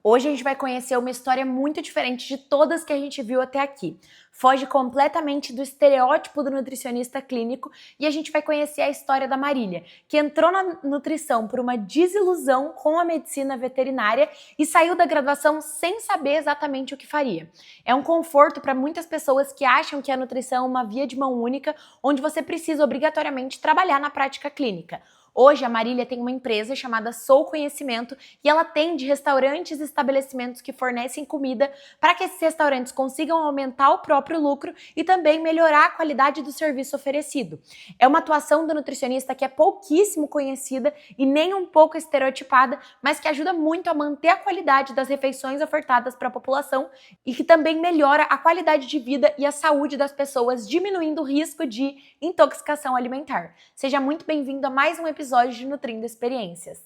Hoje a gente vai conhecer uma história muito diferente de todas que a gente viu até aqui. Foge completamente do estereótipo do nutricionista clínico e a gente vai conhecer a história da Marília, que entrou na nutrição por uma desilusão com a medicina veterinária e saiu da graduação sem saber exatamente o que faria. É um conforto para muitas pessoas que acham que a nutrição é uma via de mão única, onde você precisa obrigatoriamente trabalhar na prática clínica. Hoje, a Marília tem uma empresa chamada Sou Conhecimento e ela atende restaurantes e estabelecimentos que fornecem comida para que esses restaurantes consigam aumentar o próprio lucro e também melhorar a qualidade do serviço oferecido. É uma atuação do nutricionista que é pouquíssimo conhecida e nem um pouco estereotipada, mas que ajuda muito a manter a qualidade das refeições ofertadas para a população e que também melhora a qualidade de vida e a saúde das pessoas, diminuindo o risco de intoxicação alimentar. Seja muito bem-vindo a mais um episódio de Nutrindo Experiências.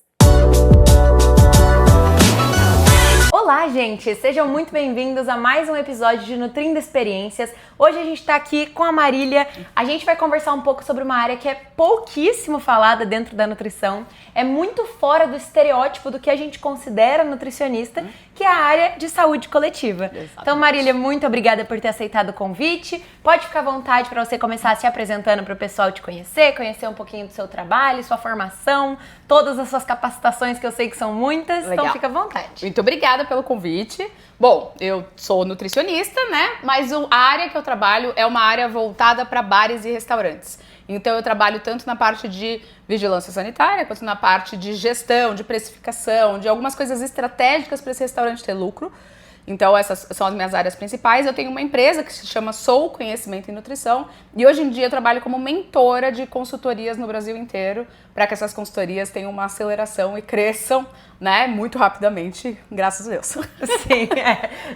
Olá, gente! Sejam muito bem-vindos a mais um episódio de Nutrindo Experiências. Hoje a gente tá aqui com a Marília. A gente vai conversar um pouco sobre uma área que é pouquíssimo falada dentro da nutrição. É muito fora do estereótipo do que a gente considera nutricionista, que é a área de saúde coletiva. Exatamente. Então, Marília, muito obrigada por ter aceitado o convite. Pode ficar à vontade para você começar se apresentando para o pessoal te conhecer um pouquinho do seu trabalho, sua formação, todas as suas capacitações, que eu sei que são muitas. Legal. Então, fica à vontade. Muito obrigada pelo convite. Bom, eu sou nutricionista, né? Mas a área que eu trabalho é uma área voltada para bares e restaurantes. Então eu trabalho tanto na parte de vigilância sanitária, quanto na parte de gestão, de precificação, de algumas coisas estratégicas para esse restaurante ter lucro. Então essas são as minhas áreas principais. Eu tenho uma empresa que se chama Sou Conhecimento em Nutrição e hoje em dia eu trabalho como mentora de consultorias no Brasil inteiro para que essas consultorias tenham uma aceleração e cresçam, né, muito rapidamente, graças a Deus. Sim,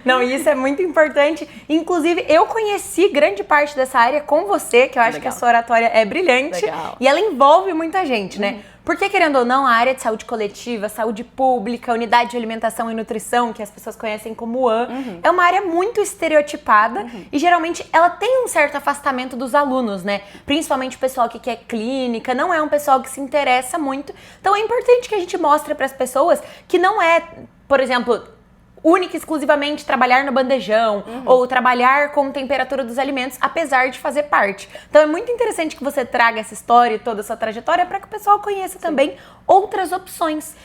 Não, isso é muito importante. Inclusive, eu conheci grande parte dessa área com você, que eu acho que a sua oratória é brilhante. Legal. E ela envolve muita gente, né? Porque, querendo ou não, a área de saúde coletiva, saúde pública, unidade de alimentação e nutrição, que as pessoas conhecem como UAN, é uma área muito estereotipada e, geralmente, ela tem um certo afastamento dos alunos, né? Principalmente o pessoal que quer clínica, não é um pessoal que se interessa muito. Então, é importante que a gente mostre para as pessoas que não é, por exemplo, única e exclusivamente trabalhar no bandejão ou trabalhar com temperatura dos alimentos, apesar de fazer parte. Então é muito interessante que você traga essa história e toda a sua trajetória para que o pessoal conheça também outras opções.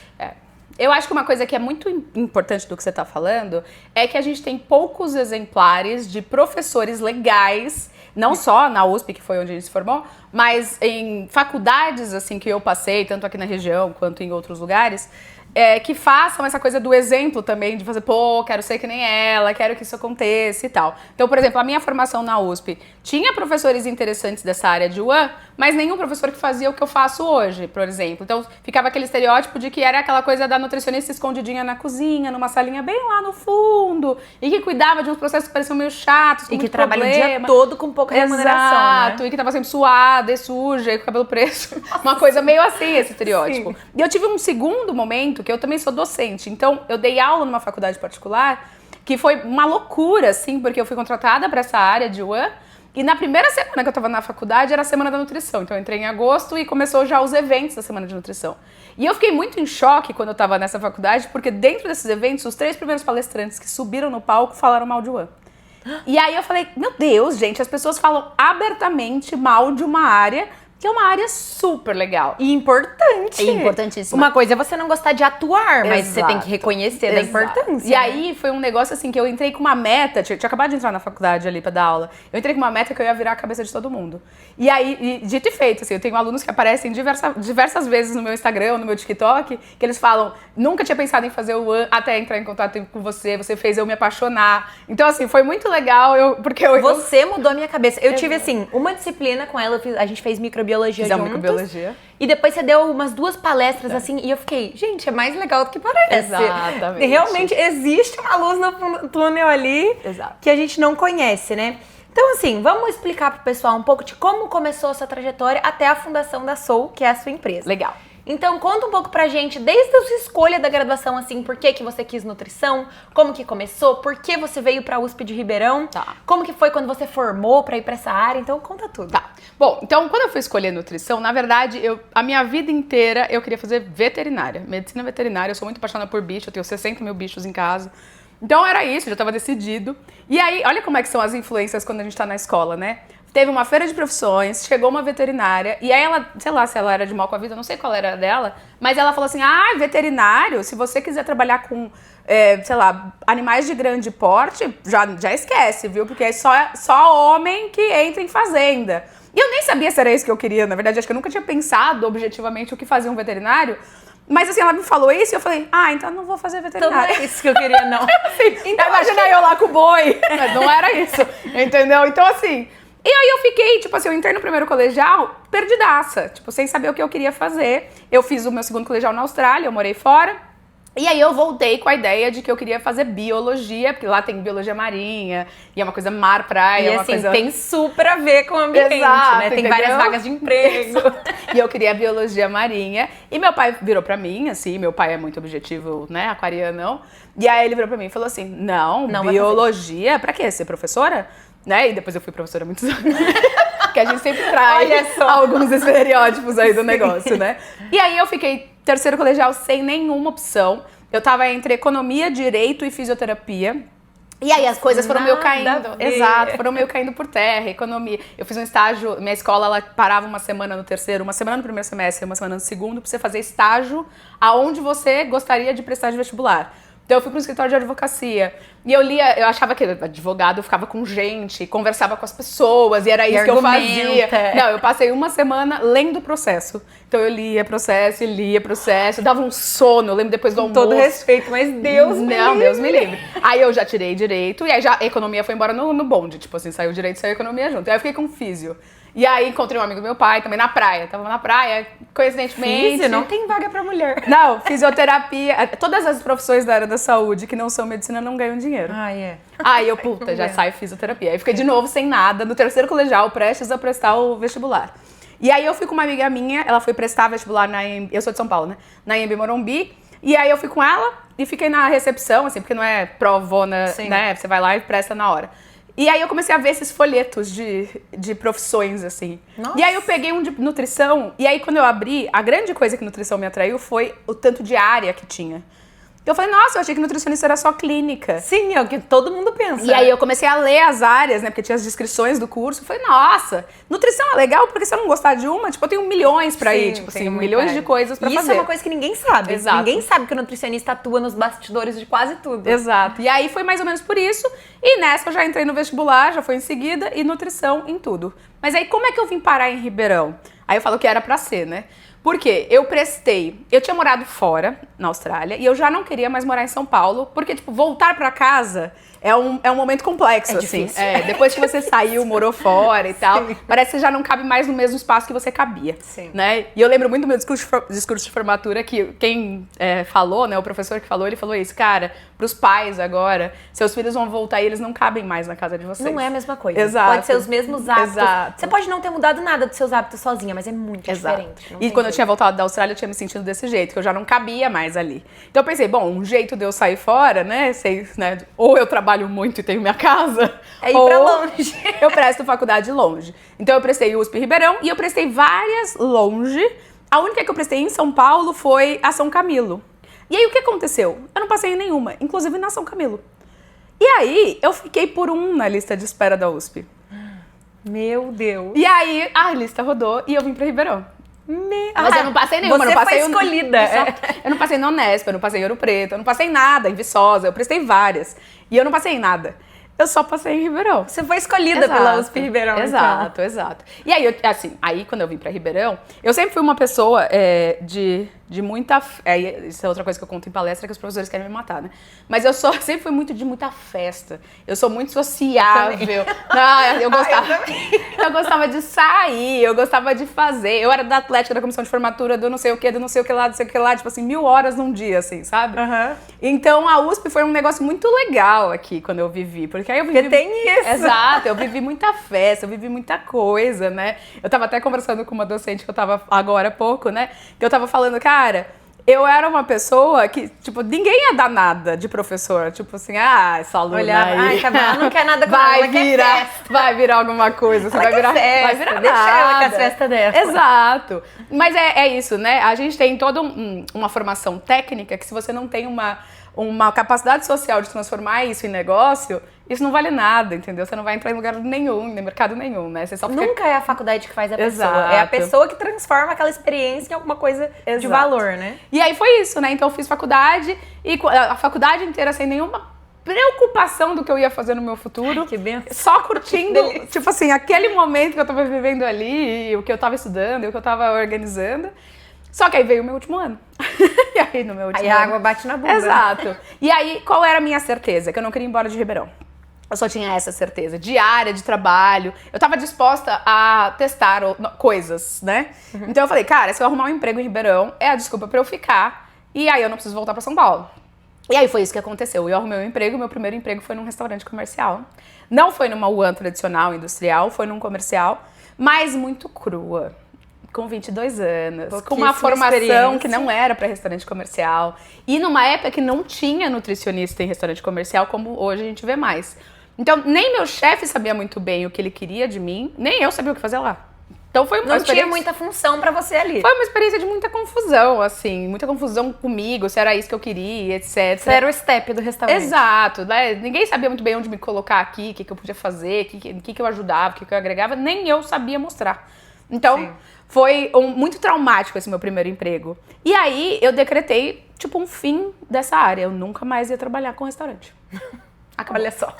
Eu acho que uma coisa que é muito importante do que você está falando é que a gente tem poucos exemplares de professores legais, não só na USP, que foi onde a gente se formou, mas em faculdades assim que eu passei, tanto aqui na região quanto em outros lugares, que façam essa coisa do exemplo também, de fazer, quero ser que nem ela, quero que isso aconteça e tal. Então, por exemplo, a minha formação na USP tinha professores interessantes dessa área de UAN, mas nenhum professor que fazia o que eu faço hoje, por exemplo. Então, ficava aquele estereótipo de que era aquela coisa da nutricionista escondidinha na cozinha, numa salinha bem lá no fundo, e que cuidava de uns processos que pareciam meio chatos, com e muito que trabalha problema. o dia todo com pouca remuneração, Exato, né? E que tava sempre suada e suja, e com o cabelo preto. Uma coisa meio assim, esse estereótipo. Sim. E eu tive um segundo momento, que eu também sou docente, então eu dei aula numa faculdade particular, que foi uma loucura, assim, porque eu fui contratada para essa área de UAN, e na primeira semana que eu estava na faculdade era a Semana da Nutrição, então eu entrei em agosto e começou já os eventos da Semana de Nutrição. E eu fiquei muito em choque quando eu estava nessa faculdade, porque dentro desses eventos, os 3 primeiros palestrantes que subiram no palco falaram mal de UAN. E aí eu falei, meu Deus, gente, as pessoas falam abertamente mal de uma área que é uma área super legal. E importante. E importantíssima. Uma coisa é você não gostar de atuar, mas você tem que reconhecer da importância. E aí foi um negócio assim que eu entrei com uma meta, tinha acabado de entrar na faculdade ali pra dar aula, eu entrei com uma meta que eu ia virar a cabeça de todo mundo. E aí, dito e feito, assim, eu tenho alunos que aparecem diversas vezes no meu Instagram, no meu TikTok, que eles falam, nunca tinha pensado em fazer o UAN até entrar em contato com você fez eu me apaixonar. Então assim, foi muito legal, Você mudou a minha cabeça. Eu tive assim, uma disciplina com ela, a gente fez microbiologia juntos. Microbiologia. E depois você deu umas 2 palestras assim, e eu fiquei, gente, é mais legal do que parece. Exatamente. Realmente existe uma luz no túnel ali. Exato. Que a gente não conhece, né? Então assim, vamos explicar pro pessoal um pouco de como começou essa trajetória até a fundação da Sou, que é a sua empresa. Legal. Então conta um pouco pra gente, desde a sua escolha da graduação, assim, por que você quis nutrição, como que começou, por que você veio pra USP de Ribeirão, Tá. como que foi quando você formou pra ir pra essa área, então conta tudo. Tá. Bom, então quando eu fui escolher nutrição, na verdade, a minha vida inteira eu queria fazer veterinária, medicina veterinária. Eu sou muito apaixonada por bicho, eu tenho 60 mil bichos em casa. Então era isso, já estava decidido. E aí, olha como é que são as influências quando a gente tá na escola, né? Teve uma feira de profissões, chegou uma veterinária, e aí ela, sei lá se ela era de mal com a vida, eu não sei qual era dela, mas ela falou assim, veterinário, se você quiser trabalhar com, sei lá, animais de grande porte, já esquece, viu? Porque é só homem que entra em fazenda. E eu nem sabia se era isso que eu queria, na verdade, acho que eu nunca tinha pensado objetivamente o que fazia um veterinário. Mas assim, ela me falou isso e eu falei, então não vou fazer veterinária. Então não é isso que eu queria, não. Assim, então imagina eu lá com o boi. Mas não era isso, entendeu? Então assim, e aí eu fiquei, tipo assim, eu entrei no primeiro colegial perdidaça, tipo, sem saber o que eu queria fazer. Eu fiz o meu segundo colegial na Austrália, eu morei fora. E aí eu voltei com a ideia de que eu queria fazer biologia, porque lá tem biologia marinha, e é uma coisa mar-praia, E é uma assim, coisa... tem super a ver com o ambiente, Exato, né? Tem entendeu? várias vagas de emprego. E eu queria biologia marinha. E meu pai virou pra mim, assim, meu pai é muito objetivo, né, aquarianão. E aí ele virou pra mim e falou assim, não biologia, pra quê? Ser professora? Né? E depois eu fui professora há muitos anos. Que a gente sempre traz alguns estereótipos aí do negócio, né? E aí eu fiquei terceiro colegial sem nenhuma opção. Eu tava entre economia, direito e fisioterapia. E aí as coisas foram meio caindo. Exato, foram meio caindo por terra, economia. Eu fiz um estágio, minha escola ela parava uma semana no terceiro, uma semana no primeiro semestre, uma semana no segundo, pra você fazer estágio aonde você gostaria de prestar de vestibular. Então eu fui para um escritório de advocacia e eu lia, eu achava que advogado ficava com gente, conversava com as pessoas e era isso que eu fazia. Não, eu passei uma semana lendo o processo. Então eu lia processo, dava um sono, eu lembro depois do almoço. Com todo respeito, mas Deus me livre. Deus me livre. Aí eu já tirei direito e aí já a economia foi embora no bonde, tipo assim, saiu direito e saiu economia junto. Aí eu fiquei com físio. E aí encontrei um amigo do meu pai também na praia. Tava na praia, coincidentemente. Físio? Não tem vaga pra mulher. Não, fisioterapia. Todas as profissões da área da saúde que não são medicina não ganham dinheiro. Aí eu, puta, já saio fisioterapia. Aí fiquei de novo sem nada, no terceiro colegial, prestes a prestar o vestibular. E aí eu fui com uma amiga minha, ela foi prestar vestibular na EMB, eu sou de São Paulo, né? Na EMB Morumbi. E aí eu fui com ela e fiquei na recepção, assim, porque não é provona, né? Você vai lá e presta na hora. E aí eu comecei a ver esses folhetos de profissões, assim. Nossa. E aí eu peguei um de nutrição, e aí quando eu abri, a grande coisa que nutrição me atraiu foi o tanto de área que tinha. Eu falei, nossa, eu achei que nutricionista era só clínica. Sim, é o que todo mundo pensa. E aí eu comecei a ler as áreas, né, porque tinha as descrições do curso. Eu falei, nossa, nutrição é legal, porque se eu não gostar de uma, tipo, eu tenho milhões pra ir, tipo assim, milhões de coisas pra fazer. Isso é uma coisa que ninguém sabe. Exato. Ninguém sabe que o nutricionista atua nos bastidores de quase tudo. Exato. E aí foi mais ou menos por isso. E nessa eu já entrei no vestibular, já foi em seguida, e nutrição em tudo. Mas aí como é que eu vim parar em Ribeirão? Aí eu falo que era pra ser, né? Porque eu tinha morado fora, na Austrália, e eu já não queria mais morar em São Paulo, porque, tipo, voltar pra casa é um momento complexo, assim. Difícil. Depois que você saiu, morou fora e tal, parece que você já não cabe mais no mesmo espaço que você cabia, né? E eu lembro muito do meu discurso de formatura, que quem falou, né, o professor que falou, ele falou isso, cara, pros pais agora, seus filhos vão voltar e eles não cabem mais na casa de vocês. Não é a mesma coisa. Exato. Pode ser os mesmos hábitos. Exato. Você pode não ter mudado nada dos seus hábitos sozinha, mas é muito diferente. E quando eu tinha voltado da Austrália, eu tinha me sentido desse jeito, que eu já não cabia mais ali. Então eu pensei, bom, um jeito de eu sair fora, né, ou eu trabalho muito e tenho minha casa, é ir pra longe. Eu presto faculdade longe. Então eu prestei USP Ribeirão e eu prestei várias longe. A única que eu prestei em São Paulo foi a São Camilo. E aí o que aconteceu? Eu não passei em nenhuma, inclusive na São Camilo. E aí eu fiquei por na lista de espera da USP. Meu Deus. E aí a lista rodou e eu vim pra Ribeirão. Mas eu não passei nenhuma, você eu não passei foi escolhida. Eu não passei no Unesp, eu não passei em Ouro Preto, eu não passei em nada, em Viçosa, eu prestei várias. E eu não passei em nada. Eu só passei em Ribeirão. Você foi escolhida pela USP Ribeirão. Exato. E aí, quando eu vim pra Ribeirão, eu sempre fui uma pessoa de muita... isso é outra coisa que eu conto em palestra, que os professores querem me matar, né? Mas eu sempre fui muito de muita festa. Eu sou muito sociável. Eu gostava de sair, eu gostava de fazer. Eu era da atlética, da comissão de formatura, do não sei o que, do não sei o que lá, do não sei o que lá, tipo assim, 1000 horas num dia, assim, sabe? Então a USP foi um negócio muito legal aqui, quando eu vivi. Porque aí eu vivi... Porque tem isso. Exato, eu vivi muita festa, eu vivi muita coisa, né? Eu tava até conversando com uma docente que eu tava agora há pouco, né? Que eu tava falando, cara, eu era uma pessoa que, tipo, ninguém ia dar nada de professor. Tipo assim, essa aluna aí... ela não quer nada com ela vai virar alguma coisa. Você vai virar deixa nada. ela com as festas dela. Exato. Mas é isso, né? A gente tem toda uma formação técnica que se você não tem uma capacidade social de transformar isso em negócio, isso não vale nada, entendeu? Você não vai entrar em lugar nenhum, em mercado nenhum, né? Você só fica... Nunca é a faculdade que faz a pessoa. Exato. É a pessoa que transforma aquela experiência em alguma coisa de valor, né? E aí foi isso, né? Então eu fiz faculdade e a faculdade inteira sem nenhuma preocupação do que eu ia fazer no meu futuro. Ai, que benção. Só curtindo, tipo assim, aquele momento que eu tava vivendo ali, o que eu tava estudando, o que eu tava organizando. Só que aí veio o meu último ano. E aí no meu último ano... a água bate na bunda. Exato. E aí, qual era a minha certeza? Que eu não queria ir embora de Ribeirão. Eu só tinha essa certeza. De área, de trabalho. Eu tava disposta a testar coisas, né? Então eu falei, cara, se eu arrumar um emprego em Ribeirão, é a desculpa pra eu ficar. E aí eu não preciso voltar pra São Paulo. E aí foi isso que aconteceu. Eu arrumei um emprego, meu primeiro emprego foi num restaurante comercial. Não foi numa UAN tradicional, industrial, foi num comercial, mas muito crua. Com 22 anos, com uma formação que não era para restaurante comercial. E numa época que não tinha nutricionista em restaurante comercial, como hoje a gente vê mais. Então, nem meu chefe sabia muito bem o que ele queria de mim, nem eu sabia o que fazer lá. Então foi uma experiência... Não tinha muita função pra você ali. Foi uma experiência de muita confusão, assim. Muita confusão comigo, se era isso que eu queria, etc. Você era o step do restaurante. Exato, né? Ninguém sabia muito bem onde me colocar aqui, o que eu podia fazer, o que eu ajudava, o que eu agregava. Nem eu sabia mostrar. Então... Sim. Foi muito traumático esse meu primeiro emprego. E aí eu decretei, tipo, um fim dessa área. Eu nunca mais ia trabalhar com restaurante. Acabou. Olha só.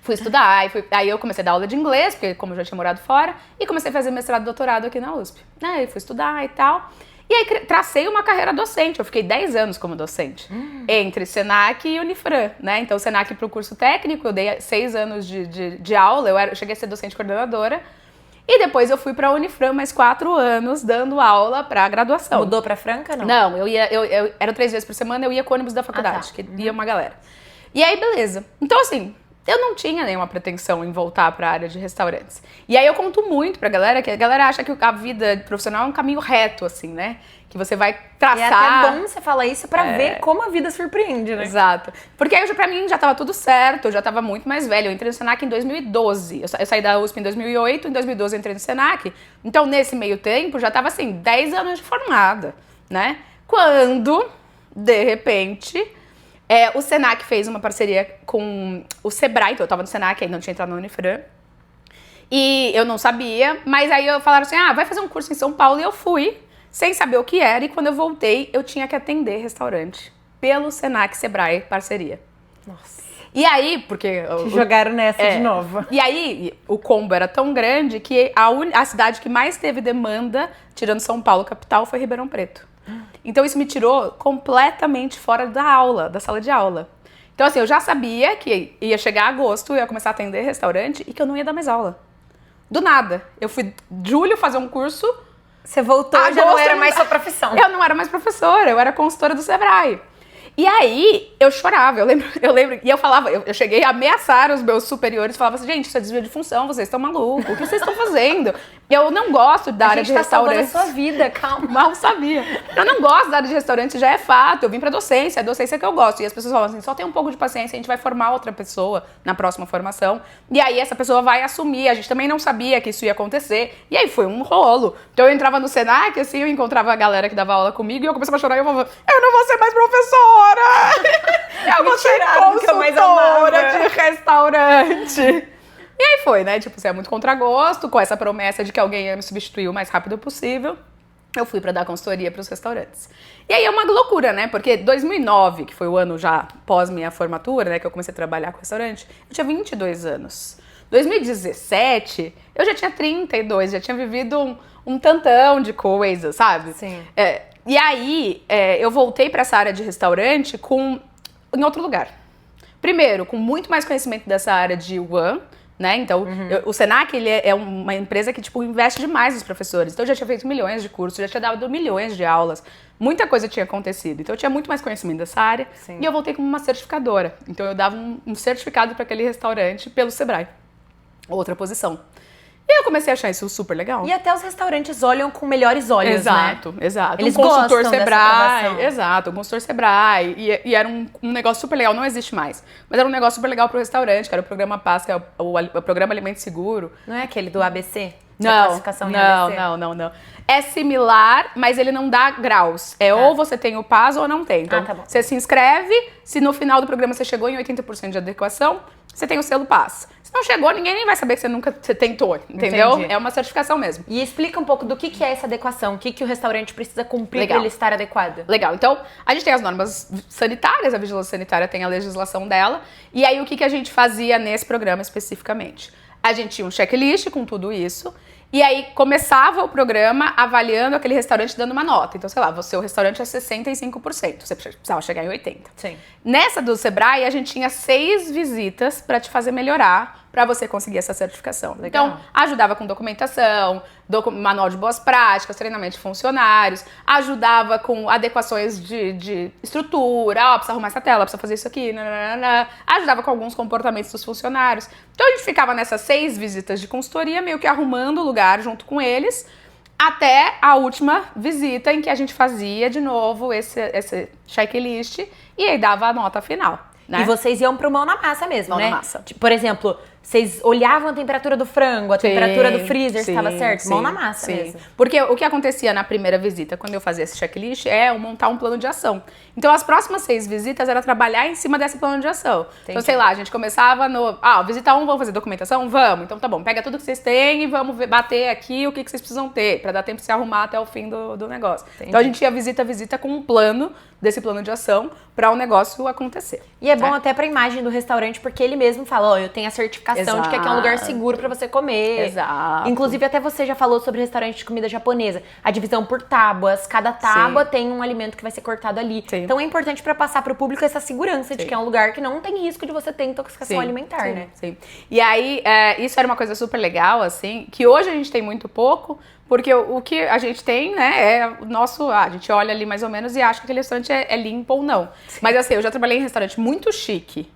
Fui estudar, aí eu comecei a dar aula de inglês, porque como eu já tinha morado fora, e comecei a fazer mestrado e doutorado aqui na USP. Aí fui estudar e tal. E aí tracei uma carreira docente. Eu fiquei 10 anos como docente. Entre Senac e Unifran, né? Então, Senac para o curso técnico, eu dei 6 anos de aula. Eu cheguei a ser docente coordenadora. E depois eu fui pra Unifran mais 4 anos dando aula pra graduação. Mudou pra Franca, não? Não, eu era 3 vezes por semana, eu ia com o ônibus da faculdade, que ia uma galera. E aí, beleza. Então, assim, eu não tinha nenhuma pretensão em voltar pra área de restaurantes. E aí eu conto muito pra galera, que a galera acha que a vida profissional é um caminho reto, assim, né? Que você vai traçar... E é até bom você falar isso pra ver como a vida surpreende, né? Exato. Porque aí, pra mim, já tava tudo certo, eu já tava muito mais velha. Eu entrei no Senac em 2012. Eu saí da USP em 2008, em 2012 eu entrei no Senac. Então, nesse meio tempo, já tava, assim, 10 anos de formada, né? Quando, de repente, o Senac fez uma parceria com o Sebrae. Então, eu tava no Senac, ainda não tinha entrado na Unifran. E eu não sabia, mas aí falaram assim, vai fazer um curso em São Paulo. E eu fui, sem saber o que era, e quando eu voltei, eu tinha que atender restaurante pelo Senac Sebrae parceria. Nossa. E aí, porque... Jogaram nessa de novo. E aí, o combo era tão grande que a cidade que mais teve demanda, tirando São Paulo, capital, foi Ribeirão Preto. Então isso me tirou completamente fora da aula, da sala de aula. Então assim, eu já sabia que ia chegar agosto, eu ia começar a atender restaurante e que eu não ia dar mais aula. Do nada. Eu fui em julho fazer um curso... Você voltou e já não era mais sua profissão. Eu não era mais professora, eu era consultora do Sebrae. E aí, eu chorava, eu lembro, e eu falava, eu cheguei a ameaçar os meus superiores, falava assim, gente, isso é desvio de função, vocês estão malucos, o que vocês estão fazendo? Eu não gosto da área de restaurante. A gente tá salvando a sua vida, calma. Mal sabia. Eu não gosto da área de restaurante, já é fato, eu vim pra docência, é a docência que eu gosto. E as pessoas falam assim, só tem um pouco de paciência, a gente vai formar outra pessoa na próxima formação. E aí essa pessoa vai assumir, a gente também não sabia que isso ia acontecer. E aí foi um rolo. Então eu entrava no Senac, assim, eu encontrava a galera que dava aula comigo, e eu começava a chorar, e eu falava, eu não vou ser mais professora! Eu vou ser consultora de restaurante. E aí foi, né? Tipo, você é muito contragosto, com essa promessa de que alguém ia me substituir o mais rápido possível. Eu fui pra dar consultoria pros restaurantes. E aí é uma loucura, né? Porque 2009, que foi o ano já pós minha formatura, né? Que eu comecei a trabalhar com restaurante, eu tinha 22 anos. 2017, eu já tinha 32, já tinha vivido um tantão de coisa, sabe? Sim. E aí, eu voltei para essa área de restaurante em outro lugar. Primeiro, com muito mais conhecimento dessa área de One, né? Então, o Senac, ele é uma empresa que, tipo, investe demais nos professores. Então, eu já tinha feito milhões de cursos, já tinha dado milhões de aulas. Muita coisa tinha acontecido. Então, eu tinha muito mais conhecimento dessa área. Sim. E eu voltei como uma certificadora. Então, eu dava um certificado para aquele restaurante pelo Sebrae. Outra posição. E eu comecei a achar isso super legal. E até os restaurantes olham com melhores olhos, Exato, né? exato. Eles um consultor gostam dessa Sebrae, aprovação. exato, um consultor Sebrae. E era um negócio super legal, não existe mais. Mas era um negócio super legal pro restaurante, que era o programa PAS, que é o Programa Alimento Seguro. Não é aquele do ABC? Não, Classificação em ABC? não. É similar, mas ele não dá graus. Ou você tem o PAS ou não tem. Então, tá bom. você se inscreve, se no final do programa você chegou em 80% de adequação, você tem o selo PAS. Se não chegou, ninguém nem vai saber que você tentou, entendeu? Entendi. É uma certificação mesmo. E explica um pouco do que é essa adequação, o que o restaurante precisa cumprir Legal. para ele estar adequado. Legal, então a gente tem as normas sanitárias, a vigilância sanitária tem a legislação dela, e aí o que a gente fazia nesse programa especificamente? A gente tinha um checklist com tudo isso, e aí começava o programa avaliando aquele restaurante dando uma nota. Então, sei lá, o seu restaurante é 65%, você precisava chegar em 80%. Sim. Nessa do Sebrae, a gente tinha 6 visitas para te fazer melhorar, para você conseguir essa certificação. Legal. Então, ajudava com documentação, manual de boas práticas, treinamento de funcionários, ajudava com adequações de estrutura, precisa arrumar essa tela, precisa fazer isso aqui, nananana. Ajudava com alguns comportamentos dos funcionários. Então, a gente ficava nessas 6 visitas de consultoria, meio que arrumando o lugar junto com eles, até a última visita em que a gente fazia de novo esse checklist e aí dava a nota final. Né? E vocês iam pro mão na massa mesmo, Mão né? na massa. Tipo, por exemplo, vocês olhavam a temperatura do frango, a temperatura do freezer, se estava certo? Mão na massa mesmo. Porque o que acontecia na primeira visita, quando eu fazia esse checklist, é eu montar um plano de ação. Então, as próximas 6 visitas era trabalhar em cima desse plano de ação. Então, sei lá, a gente começava visita 1, vamos fazer documentação? Vamos. Então, tá bom, pega tudo que vocês têm e vamos bater aqui o que vocês precisam ter, pra dar tempo de se arrumar até o fim do negócio. Entendi. Então, a gente ia visita a visita com um plano desse plano de ação para o negócio acontecer. E é bom até pra imagem do restaurante, porque ele mesmo fala, ó, eu tenho a certificação de que aqui é um lugar seguro pra você comer. Exato. Inclusive, até você já falou sobre restaurante de comida japonesa. A divisão por tábuas, cada tábua tem um alimento que vai ser cortado ali. Sim. Então é importante pra passar pro público essa segurança de que é um lugar que não tem risco de você ter intoxicação alimentar, né? Sim. E aí, isso era uma coisa super legal, assim, que hoje a gente tem muito pouco, porque o que a gente tem, né, é o nosso... a gente olha ali mais ou menos e acha que aquele restaurante é limpo ou não. Sim. Mas assim, eu já trabalhei em restaurante muito chique.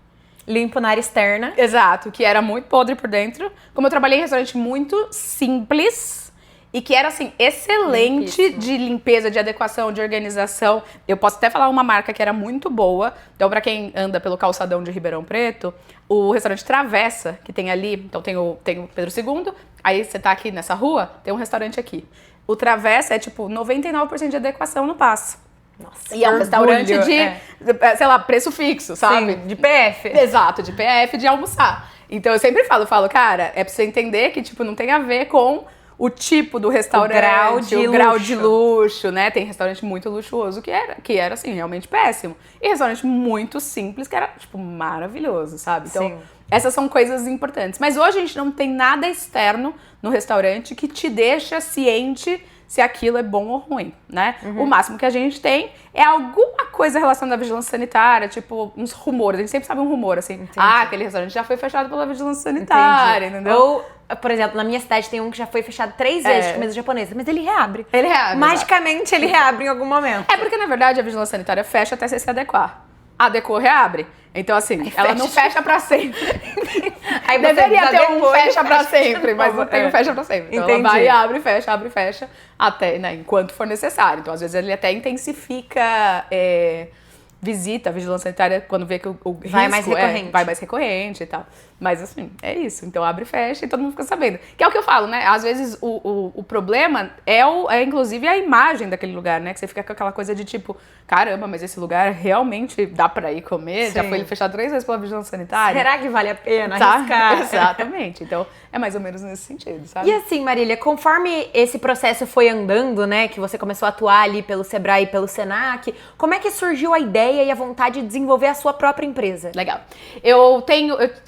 Limpo na área externa. Exato, que era muito podre por dentro. Como eu trabalhei em restaurante muito simples e que era, assim, excelente de limpeza, de adequação, de organização. Eu posso até falar uma marca que era muito boa. Então, pra quem anda pelo calçadão de Ribeirão Preto, o restaurante Travessa, que tem ali, então tem o Pedro II, aí você tá aqui nessa rua, tem um restaurante aqui. O Travessa é, tipo, 99% de adequação no passo. Nossa, E é um restaurante de, sei lá, preço fixo, sabe? Sim, de PF. Exato, de PF, de almoçar. Então eu sempre falo, cara, é pra você entender que, tipo, não tem a ver com o tipo do restaurante, o grau de luxo, né? Tem restaurante muito luxuoso que era assim, realmente péssimo. E restaurante muito simples que era, tipo, maravilhoso, sabe? Então, Sim. essas são coisas importantes. Mas hoje a gente não tem nada externo no restaurante que te deixa ciente se aquilo é bom ou ruim, né? O máximo que a gente tem é alguma coisa relacionada à vigilância sanitária, tipo uns rumores. A gente sempre sabe um rumor, assim. Entendi. Aquele restaurante já foi fechado pela vigilância sanitária, entendeu? Ou, por exemplo, na minha cidade tem um que já foi fechado 3 vezes de comida japonesa, mas ele reabre. Ele reabre. Magicamente ele reabre em algum momento. É porque, na verdade, a vigilância sanitária fecha até você se adequar. Adequou, reabre. Então, assim, ela não fecha pra sempre. Aí você Deveria ter um desadequou e fecha pra fecha sempre, de mas novo. não tem um fecha pra sempre. Então, ela Entendi. vai e abre e fecha, até, né, enquanto for necessário. Então, às vezes, ele até intensifica visita, a vigilância sanitária, quando vê que o risco Vai mais recorrente. vai mais recorrente e tal. Mas, assim, é isso. Então, abre e fecha e todo mundo fica sabendo. Que é o que eu falo, né? Às vezes, o problema é, inclusive, a imagem daquele lugar, né? Que você fica com aquela coisa de, tipo, caramba, mas esse lugar realmente dá pra ir comer? Já Sim. foi fechado 3 vezes pela vigilância sanitária? Será que vale a pena Tá? arriscar? Exatamente. Então, é mais ou menos nesse sentido, sabe? E assim, Marília, conforme esse processo foi andando, né, que você começou a atuar ali pelo Sebrae e pelo Senac, como é que surgiu a ideia ideia e a vontade de desenvolver a sua própria empresa? Legal.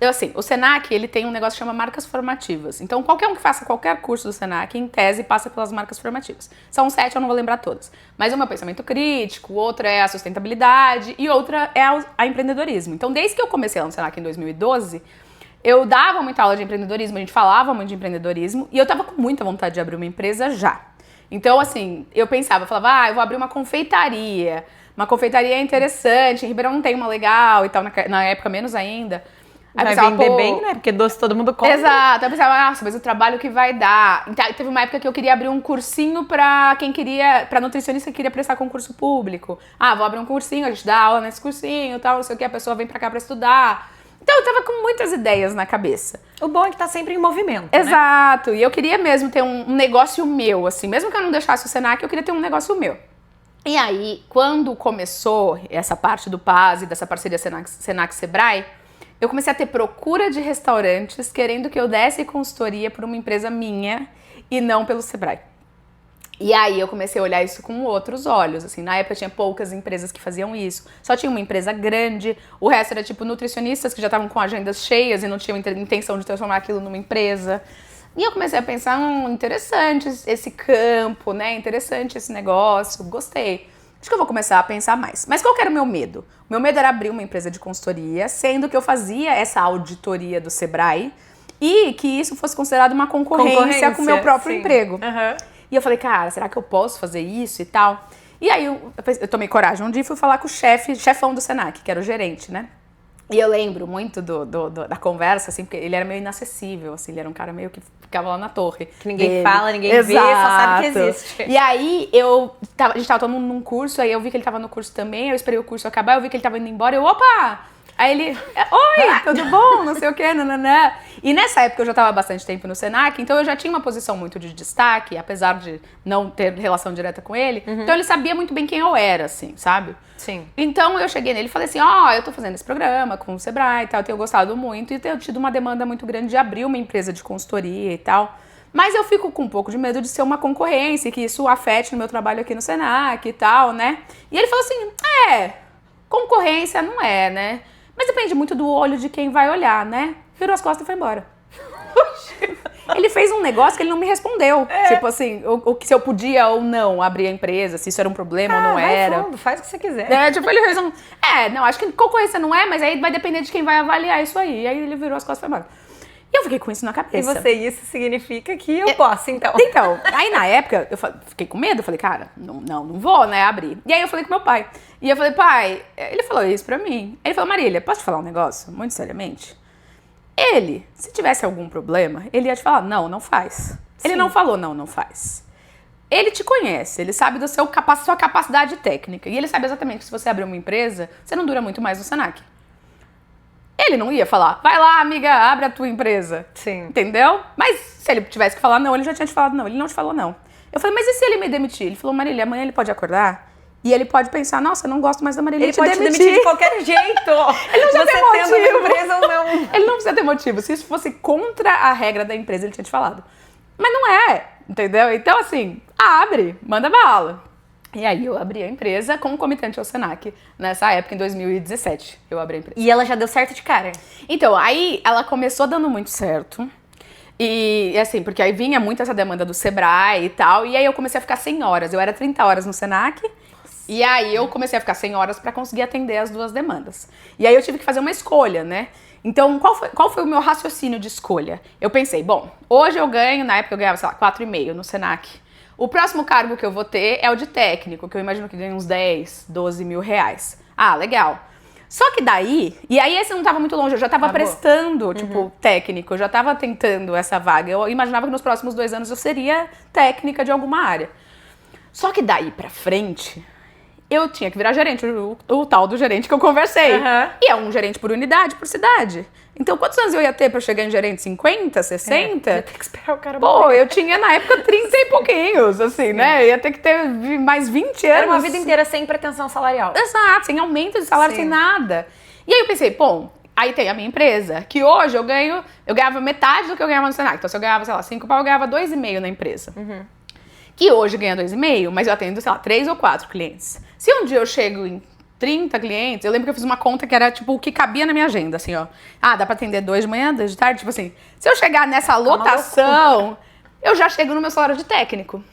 Assim, o Senac, ele tem um negócio que chama marcas formativas. Então, qualquer um que faça qualquer curso do Senac, em tese, passa pelas marcas formativas. São 7, eu não vou lembrar todas. Mas uma é o pensamento crítico, outra é a sustentabilidade e outra é a empreendedorismo. Então, desde que eu comecei lá no Senac em 2012, eu dava muita aula de empreendedorismo, a gente falava muito de empreendedorismo e eu tava com muita vontade de abrir uma empresa já. Então, assim, eu falava, eu vou abrir uma confeitaria. Uma confeitaria interessante, em Ribeirão não tem uma legal e tal, na época menos ainda. Aí vai pensava, vender bem, né? Porque doce todo mundo compra. Exato. Aí eu pensava, nossa, mas o trabalho que vai dar. Então, teve uma época que eu queria abrir um cursinho pra nutricionista que queria prestar concurso público. Vou abrir um cursinho, a gente dá aula nesse cursinho e tal, não sei o que, a pessoa vem pra cá pra estudar. Então eu tava com muitas ideias na cabeça. O bom é que tá sempre em movimento, Exato. Né? E eu queria mesmo ter um negócio meu, assim. Mesmo que eu não deixasse o Senac, eu queria ter um negócio meu. E aí, quando começou essa parte do PAS e dessa parceria Senac-Sebrae, eu comecei a ter procura de restaurantes querendo que eu desse consultoria por uma empresa minha e não pelo Sebrae. E aí eu comecei a olhar isso com outros olhos, assim, na época tinha poucas empresas que faziam isso, só tinha uma empresa grande, o resto era tipo nutricionistas que já estavam com agendas cheias e não tinham intenção de transformar aquilo numa empresa. E eu comecei a pensar, interessante esse campo, né, interessante esse negócio, gostei. Acho que eu vou começar a pensar mais. Mas qual que era o meu medo? O meu medo era abrir uma empresa de consultoria, sendo que eu fazia essa auditoria do Sebrae e que isso fosse considerado uma concorrência com o meu próprio emprego. E eu falei, cara, será que eu posso fazer isso e tal? E aí eu tomei coragem um dia e fui falar com o chefão do Senac, que era o gerente, né? E eu lembro muito da conversa, assim, porque ele era meio inacessível, assim, ele era um cara meio que ficava lá na torre. Que ninguém fala, ninguém vê, só sabe que existe. E aí a gente tava todo mundo num curso, aí eu vi que ele tava no curso também, eu esperei o curso acabar, eu vi que ele tava indo embora, opa! Aí ele, oi, tudo bom? Não sei o quê, nananã. E nessa época eu já estava há bastante tempo no Senac, então eu já tinha uma posição muito de destaque, apesar de não ter relação direta com ele. Então ele sabia muito bem quem eu era, assim, sabe? Sim. Então eu cheguei nele e falei assim, eu tô fazendo esse programa com o Sebrae e tal, eu tenho gostado muito e tenho tido uma demanda muito grande de abrir uma empresa de consultoria e tal. Mas eu fico com um pouco de medo de ser uma concorrência, que isso afete no meu trabalho aqui no Senac e tal, né? E ele falou assim, concorrência não é, né? Mas depende muito do olho de quem vai olhar, né? Virou as costas e foi embora. Ele fez um negócio que ele não me respondeu. Tipo assim, se eu podia ou não abrir a empresa, se isso era um problema ou não era. Fundo, faz o que você quiser. Tipo, ele fez não, acho que concorrência não é, mas aí vai depender de quem vai avaliar isso aí. E aí ele virou as costas e foi embora. E eu fiquei com isso na cabeça. Isso significa que eu posso, então. Então, aí na época, eu fiquei com medo, falei, cara, não vou, né, abrir. E aí eu falei com meu pai. E eu falei, pai, ele falou isso pra mim. Ele falou, Marília, posso te falar um negócio? Muito seriamente. Ele, se tivesse algum problema, ele ia te falar, não faz. Ele não falou, não faz. Ele te conhece, ele sabe da sua capacidade técnica. E ele sabe exatamente que se você abrir uma empresa, você não dura muito mais no Senac. Ele não ia falar, vai lá, amiga, abre a tua empresa. Sim. Entendeu? Mas se ele tivesse que falar não, ele já tinha te falado não. Ele não te falou não. Eu falei, mas e se ele me demitir? Ele falou, Marília, amanhã ele pode acordar e ele pode pensar, nossa, eu não gosto mais da Marília. Ele pode te demitir de qualquer jeito. Ele não precisa ter motivo. Tendo uma empresa ou não. Ele não precisa ter motivo. Se isso fosse contra a regra da empresa, ele tinha te falado. Mas não é, entendeu? Então, assim, abre, manda bala. E aí eu abri a empresa concomitante ao Senac. Nessa época, em 2017, eu abri a empresa. E ela já deu certo de cara? Então, aí ela começou dando muito certo. E assim, porque aí vinha muito essa demanda do Sebrae e tal. E aí eu comecei a ficar 100 horas. Eu era 30 horas no Senac. E aí eu comecei a ficar 100 horas para conseguir atender as duas demandas. E aí eu tive que fazer uma escolha, né? Então, qual foi o meu raciocínio de escolha? Eu pensei, bom, hoje eu ganho, na época eu ganhava, sei lá, 4,5 no Senac. O próximo cargo que eu vou ter é o de técnico, que eu imagino que ganha uns 10, 12 mil reais. Legal. Só que daí, e aí esse não tava muito longe, eu já tava prestando, tipo, técnico, eu já tava tentando essa vaga. Eu imaginava que nos próximos 2 anos eu seria técnica de alguma área. Só que daí pra frente, eu tinha que virar gerente, o tal do gerente que eu conversei. E é um gerente por unidade, por cidade. Então, quantos anos eu ia ter pra chegar em gerente? 50, 60? Ia ter que esperar o cara Pô, eu tinha na época 30 e pouquinhos, assim, né? Eu ia ter que ter mais 20 anos. Era uma vida inteira sem pretensão salarial. Exato, sem aumento de salário, sem nada. E aí eu pensei, bom, aí tem a minha empresa, que hoje eu ganhava metade do que eu ganhava no Senac. Então, se eu ganhava, sei lá, 5 pau, eu ganhava 2,5 na empresa. Que hoje ganha 2,5, mas eu atendo, sei lá, 3 ou 4 clientes. Se um dia eu chego em 30 clientes, eu lembro que eu fiz uma conta que era, tipo, o que cabia na minha agenda, assim, ó. Ah, dá pra atender 2 de manhã, 2 de tarde, tipo assim. Se eu chegar nessa lotação, eu já chego no meu salário de técnico.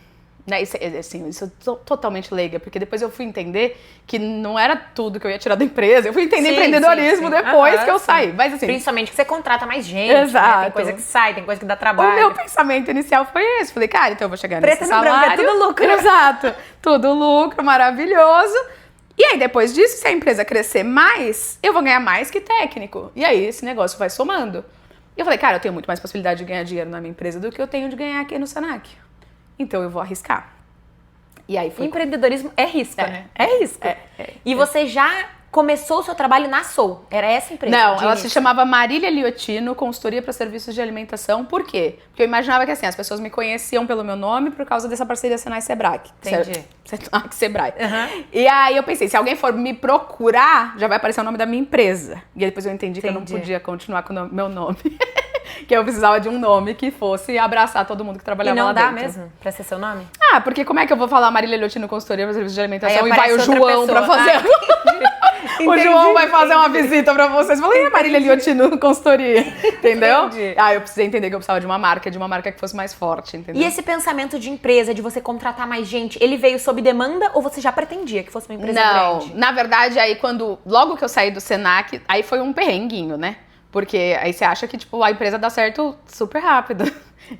Né? Isso, assim, isso eu tô totalmente leiga, porque depois eu fui entender que não era tudo que eu ia tirar da empresa. Eu fui entender empreendedorismo depois que eu saí. Mas, assim, principalmente que você contrata mais gente, exato. Né? Tem coisa que sai, tem coisa que dá trabalho. O meu pensamento inicial foi esse. Falei, cara, então eu vou chegar Preta nesse no branco, salário. é tudo lucro. Exato. Tudo lucro, maravilhoso. E aí, depois disso, se a empresa crescer mais, eu vou ganhar mais que técnico. E aí, esse negócio vai somando. E eu falei, cara, eu tenho muito mais possibilidade de ganhar dinheiro na minha empresa do que eu tenho de ganhar aqui no Senac. Então, eu vou arriscar. E aí foi... Empreendedorismo é risco, né? É risco. E você já começou o seu trabalho na Soul? Era essa empresa? Não, ela se chamava Marília Liotino, Consultoria para Serviços de Alimentação. Por quê? Porque eu imaginava que assim, as pessoas me conheciam pelo meu nome por causa dessa parceria Senai-Sebrae. Entendi. Sebrae. E aí eu pensei, se alguém for me procurar, já vai aparecer o nome da minha empresa. E aí depois eu entendi que eu não podia continuar com o meu nome. Que eu precisava de um nome que fosse abraçar todo mundo que trabalhava lá dentro. E não dá mesmo pra ser seu nome? Ah, porque como é que eu vou falar Marília Liotino, Consultoria para Serviços de Alimentação Aí e vai o João pra fazer... O João vai fazer uma visita pra vocês. Falei, Marília Liotino, consultoria. Entendeu? Entendi. Ah, eu precisei entender que eu precisava de uma marca que fosse mais forte, entendeu? E esse pensamento de empresa, de você contratar mais gente, ele veio sob demanda ou você já pretendia que fosse uma empresa grande? Não, na verdade, aí logo que eu saí do Senac, aí foi um perrenguinho, né? Porque aí você acha que, tipo, a empresa dá certo super rápido.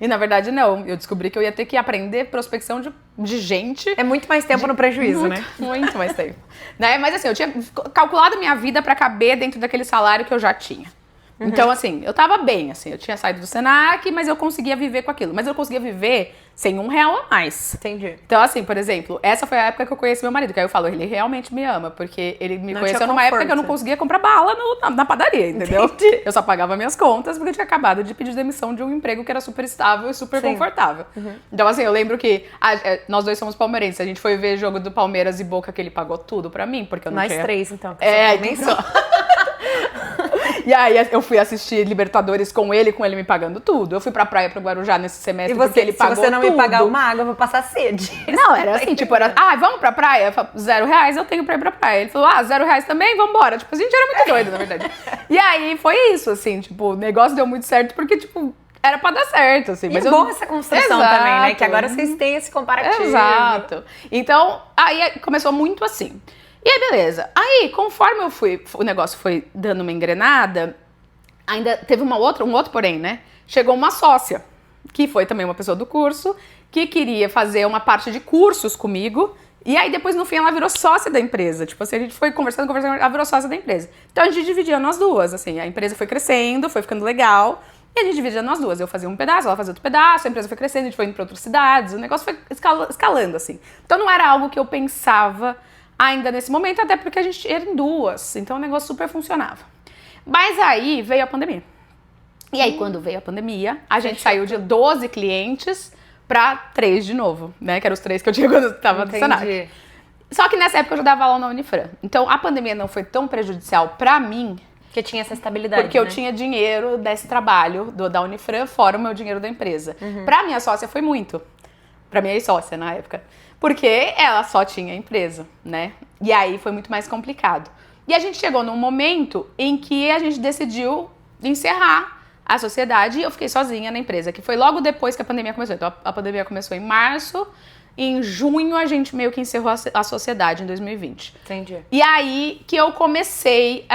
E na verdade não, eu descobri que eu ia ter que aprender prospecção de gente. É muito mais tempo no prejuízo, né? Muito mais tempo. Né? Mas assim, eu tinha calculado minha vida pra caber dentro daquele salário que eu já tinha. Então, assim, eu tava bem, assim, eu tinha saído do Senac, mas eu conseguia viver com aquilo. Mas eu conseguia viver sem R$1 a mais. Entendi. Então, assim, por exemplo, essa foi a época que eu conheci meu marido, que aí eu falo, ele realmente me ama, porque ele me conheceu numa época que eu não conseguia comprar bala na padaria, entendeu? Entendi. Eu só pagava minhas contas porque eu tinha acabado de pedir demissão de um emprego que era super estável e super confortável. Então, assim, eu lembro que nós dois somos palmeirenses, a gente foi ver jogo do Palmeiras e Boca, que ele pagou tudo pra mim, porque eu não tinha... Nós três, então. Nem só. E aí eu fui assistir Libertadores com ele me pagando tudo. Eu fui pra praia pro Guarujá nesse semestre porque ele pagou tudo. Se você não me pagar uma água, eu vou passar sede. Não, era assim, tipo, vamos pra praia? Eu falo, R$0 eu tenho pra ir pra praia. Ele falou, R$0 também? Vambora. Tipo, a gente era muito doido, na verdade. E aí foi isso, assim, tipo, o negócio deu muito certo porque, tipo, era pra dar certo, assim. Mas é bom essa construção também, né? Que agora vocês têm esse comparativo. Exato. Então, aí começou muito assim. E aí, beleza. Aí, conforme o negócio foi dando uma engrenada, ainda teve um outro porém, né? Chegou uma sócia, que foi também uma pessoa do curso, que queria fazer uma parte de cursos comigo. E aí, depois, no fim, ela virou sócia da empresa. Tipo assim, a gente foi conversando, ela virou sócia da empresa. Então, a gente dividia nós duas, assim. A empresa foi crescendo, foi ficando legal. E a gente dividia nós duas. Eu fazia um pedaço, ela fazia outro pedaço. A empresa foi crescendo, a gente foi indo pra outras cidades. O negócio foi escalando, assim. Então, não era algo que eu pensava ainda nesse momento, até porque a gente era em duas, então o negócio super funcionava. Mas aí veio a pandemia. E aí, quando veio a pandemia, a gente saiu de 12 clientes para 3 de novo, né? Que eram os 3 que eu tinha quando eu estava no Senac. Só que nessa época eu já dava aula na Unifran. Então a pandemia não foi tão prejudicial para mim. Porque tinha essa estabilidade, porque eu tinha dinheiro desse trabalho da Unifran, fora o meu dinheiro da empresa. Pra minha sócia foi muito. Pra minha ex-sócia na época. Porque ela só tinha empresa, né? E aí foi muito mais complicado. E a gente chegou num momento em que a gente decidiu encerrar a sociedade e eu fiquei sozinha na empresa, que foi logo depois que a pandemia começou. Então a pandemia começou em março, e em junho a gente meio que encerrou a sociedade em 2020. Entendi. E aí que eu comecei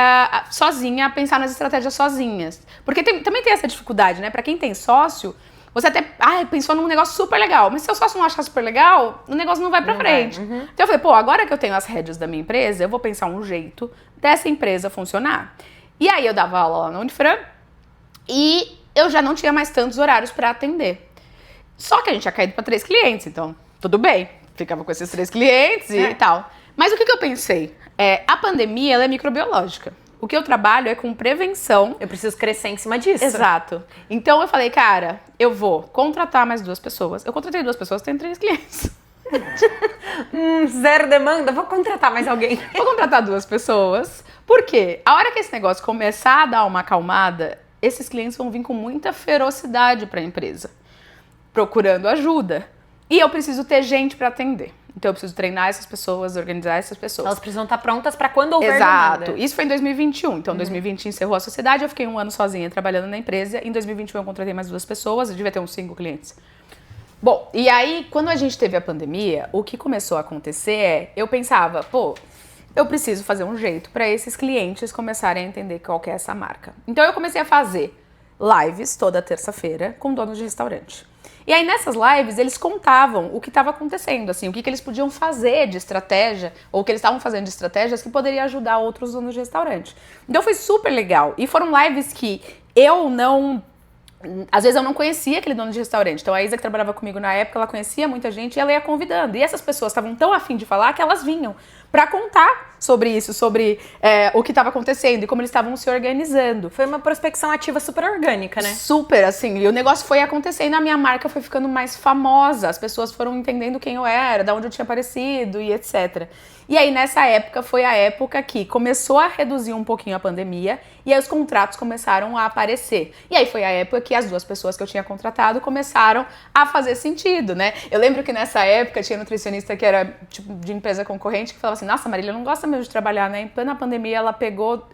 sozinha a pensar nas estratégias sozinhas. Porque também tem essa dificuldade, né? Pra quem tem sócio, você até pensou num negócio super legal, mas se o seu sócio não achar super legal, o negócio não vai pra frente. Então eu falei, agora que eu tenho as rédeas da minha empresa, eu vou pensar um jeito dessa empresa funcionar. E aí eu dava aula lá na Unifran e eu já não tinha mais tantos horários pra atender. Só que a gente tinha caído pra 3 clientes, então tudo bem, ficava com esses 3 clientes e tal. Mas o que eu pensei? A pandemia, ela é microbiológica. O que eu trabalho é com prevenção. Eu preciso crescer em cima disso. Exato. Então eu falei, cara, eu vou contratar mais 2 pessoas. Eu contratei 2 pessoas, tenho 3 clientes. Zero demanda, vou contratar mais alguém. Vou contratar 2 pessoas. Por quê? A hora que esse negócio começar a dar uma acalmada, esses clientes vão vir com muita ferocidade para a empresa, procurando ajuda. E eu preciso ter gente para atender. Então eu preciso treinar essas pessoas, organizar essas pessoas. Elas precisam estar prontas para quando houver Exato. demanda. Isso foi em 2021. Então, 2020 encerrou a sociedade, eu fiquei um ano sozinha trabalhando na empresa. Em 2021 eu contratei mais 2 pessoas, eu devia ter uns 5 clientes. Bom, e aí, quando a gente teve a pandemia, o que começou a acontecer eu pensava, eu preciso fazer um jeito para esses clientes começarem a entender qual que é essa marca. Então, eu comecei a fazer lives toda terça-feira com donos de restaurante. E aí, nessas lives, eles contavam o que estava acontecendo, assim, o que eles podiam fazer de estratégia, ou o que eles estavam fazendo de estratégias que poderia ajudar outros donos de restaurante. Então, foi super legal. E foram lives que às vezes eu não conhecia aquele dono de restaurante. Então a Isa, que trabalhava comigo na época, ela conhecia muita gente e ela ia convidando. E essas pessoas estavam tão afim de falar que elas vinham pra contar sobre isso, sobre o que estava acontecendo e como eles estavam se organizando. Foi uma prospecção ativa super orgânica, né? Super, assim. E o negócio foi acontecendo, a minha marca foi ficando mais famosa. As pessoas foram entendendo quem eu era, de onde eu tinha aparecido e etc. E aí, nessa época, foi a época que começou a reduzir um pouquinho a pandemia e aí os contratos começaram a aparecer. E aí foi a época que as 2 pessoas que eu tinha contratado começaram a fazer sentido, né? Eu lembro que nessa época tinha nutricionista que era tipo de empresa concorrente que falava assim, nossa, Marília não gosta mesmo de trabalhar, né? Na pandemia ela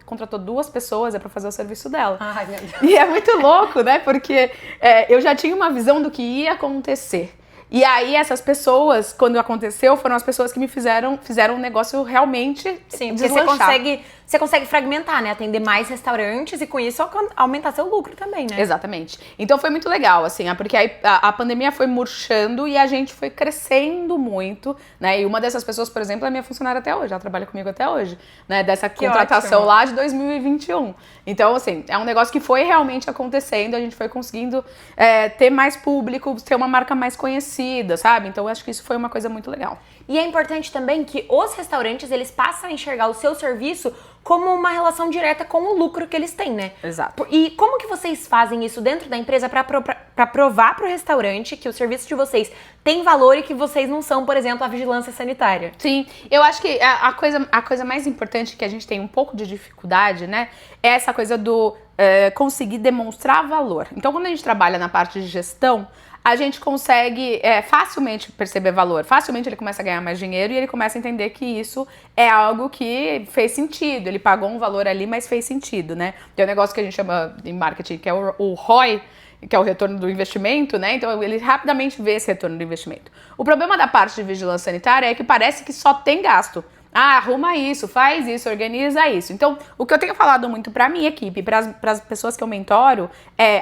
contratou 2 pessoas pra fazer o serviço dela. Ai, meu Deus. E é muito louco, né? Porque eu já tinha uma visão do que ia acontecer. E aí, essas pessoas, quando aconteceu, foram as pessoas que me fizeram um negócio realmente Sim, porque deslanchar. você consegue fragmentar, né? Atender mais restaurantes e com isso aumentar seu lucro também, né? Exatamente. Então foi muito legal, assim, porque aí a pandemia foi murchando e a gente foi crescendo muito, né? E uma dessas pessoas, por exemplo, é minha funcionária até hoje, ela trabalha comigo até hoje, né? Dessa contratação ótimo. lá de 2021. Então, assim, é um negócio que foi realmente acontecendo, a gente foi conseguindo ter mais público, ter uma marca mais conhecida, sabe? Então, eu acho que isso foi uma coisa muito legal. E é importante também que os restaurantes, eles passam a enxergar o seu serviço como uma relação direta com o lucro que eles têm, né? Exato. E como que vocês fazem isso dentro da empresa para provar para o restaurante que o serviço de vocês tem valor e que vocês não são, por exemplo, a vigilância sanitária? Sim, eu acho que a coisa mais importante que a gente tem um pouco de dificuldade, né, é essa coisa do conseguir demonstrar valor. Então, quando a gente trabalha na parte de gestão, a gente consegue facilmente perceber valor. Facilmente ele começa a ganhar mais dinheiro e ele começa a entender que isso é algo que fez sentido. Ele pagou um valor ali, mas fez sentido, né? Tem um negócio que a gente chama em marketing, que é o ROI, que é o retorno do investimento, né? Então ele rapidamente vê esse retorno do investimento. O problema da parte de vigilância sanitária é que parece que só tem gasto. Ah, arruma isso, faz isso, organiza isso. Então, o que eu tenho falado muito pra minha equipe, para as pessoas que eu mentoro,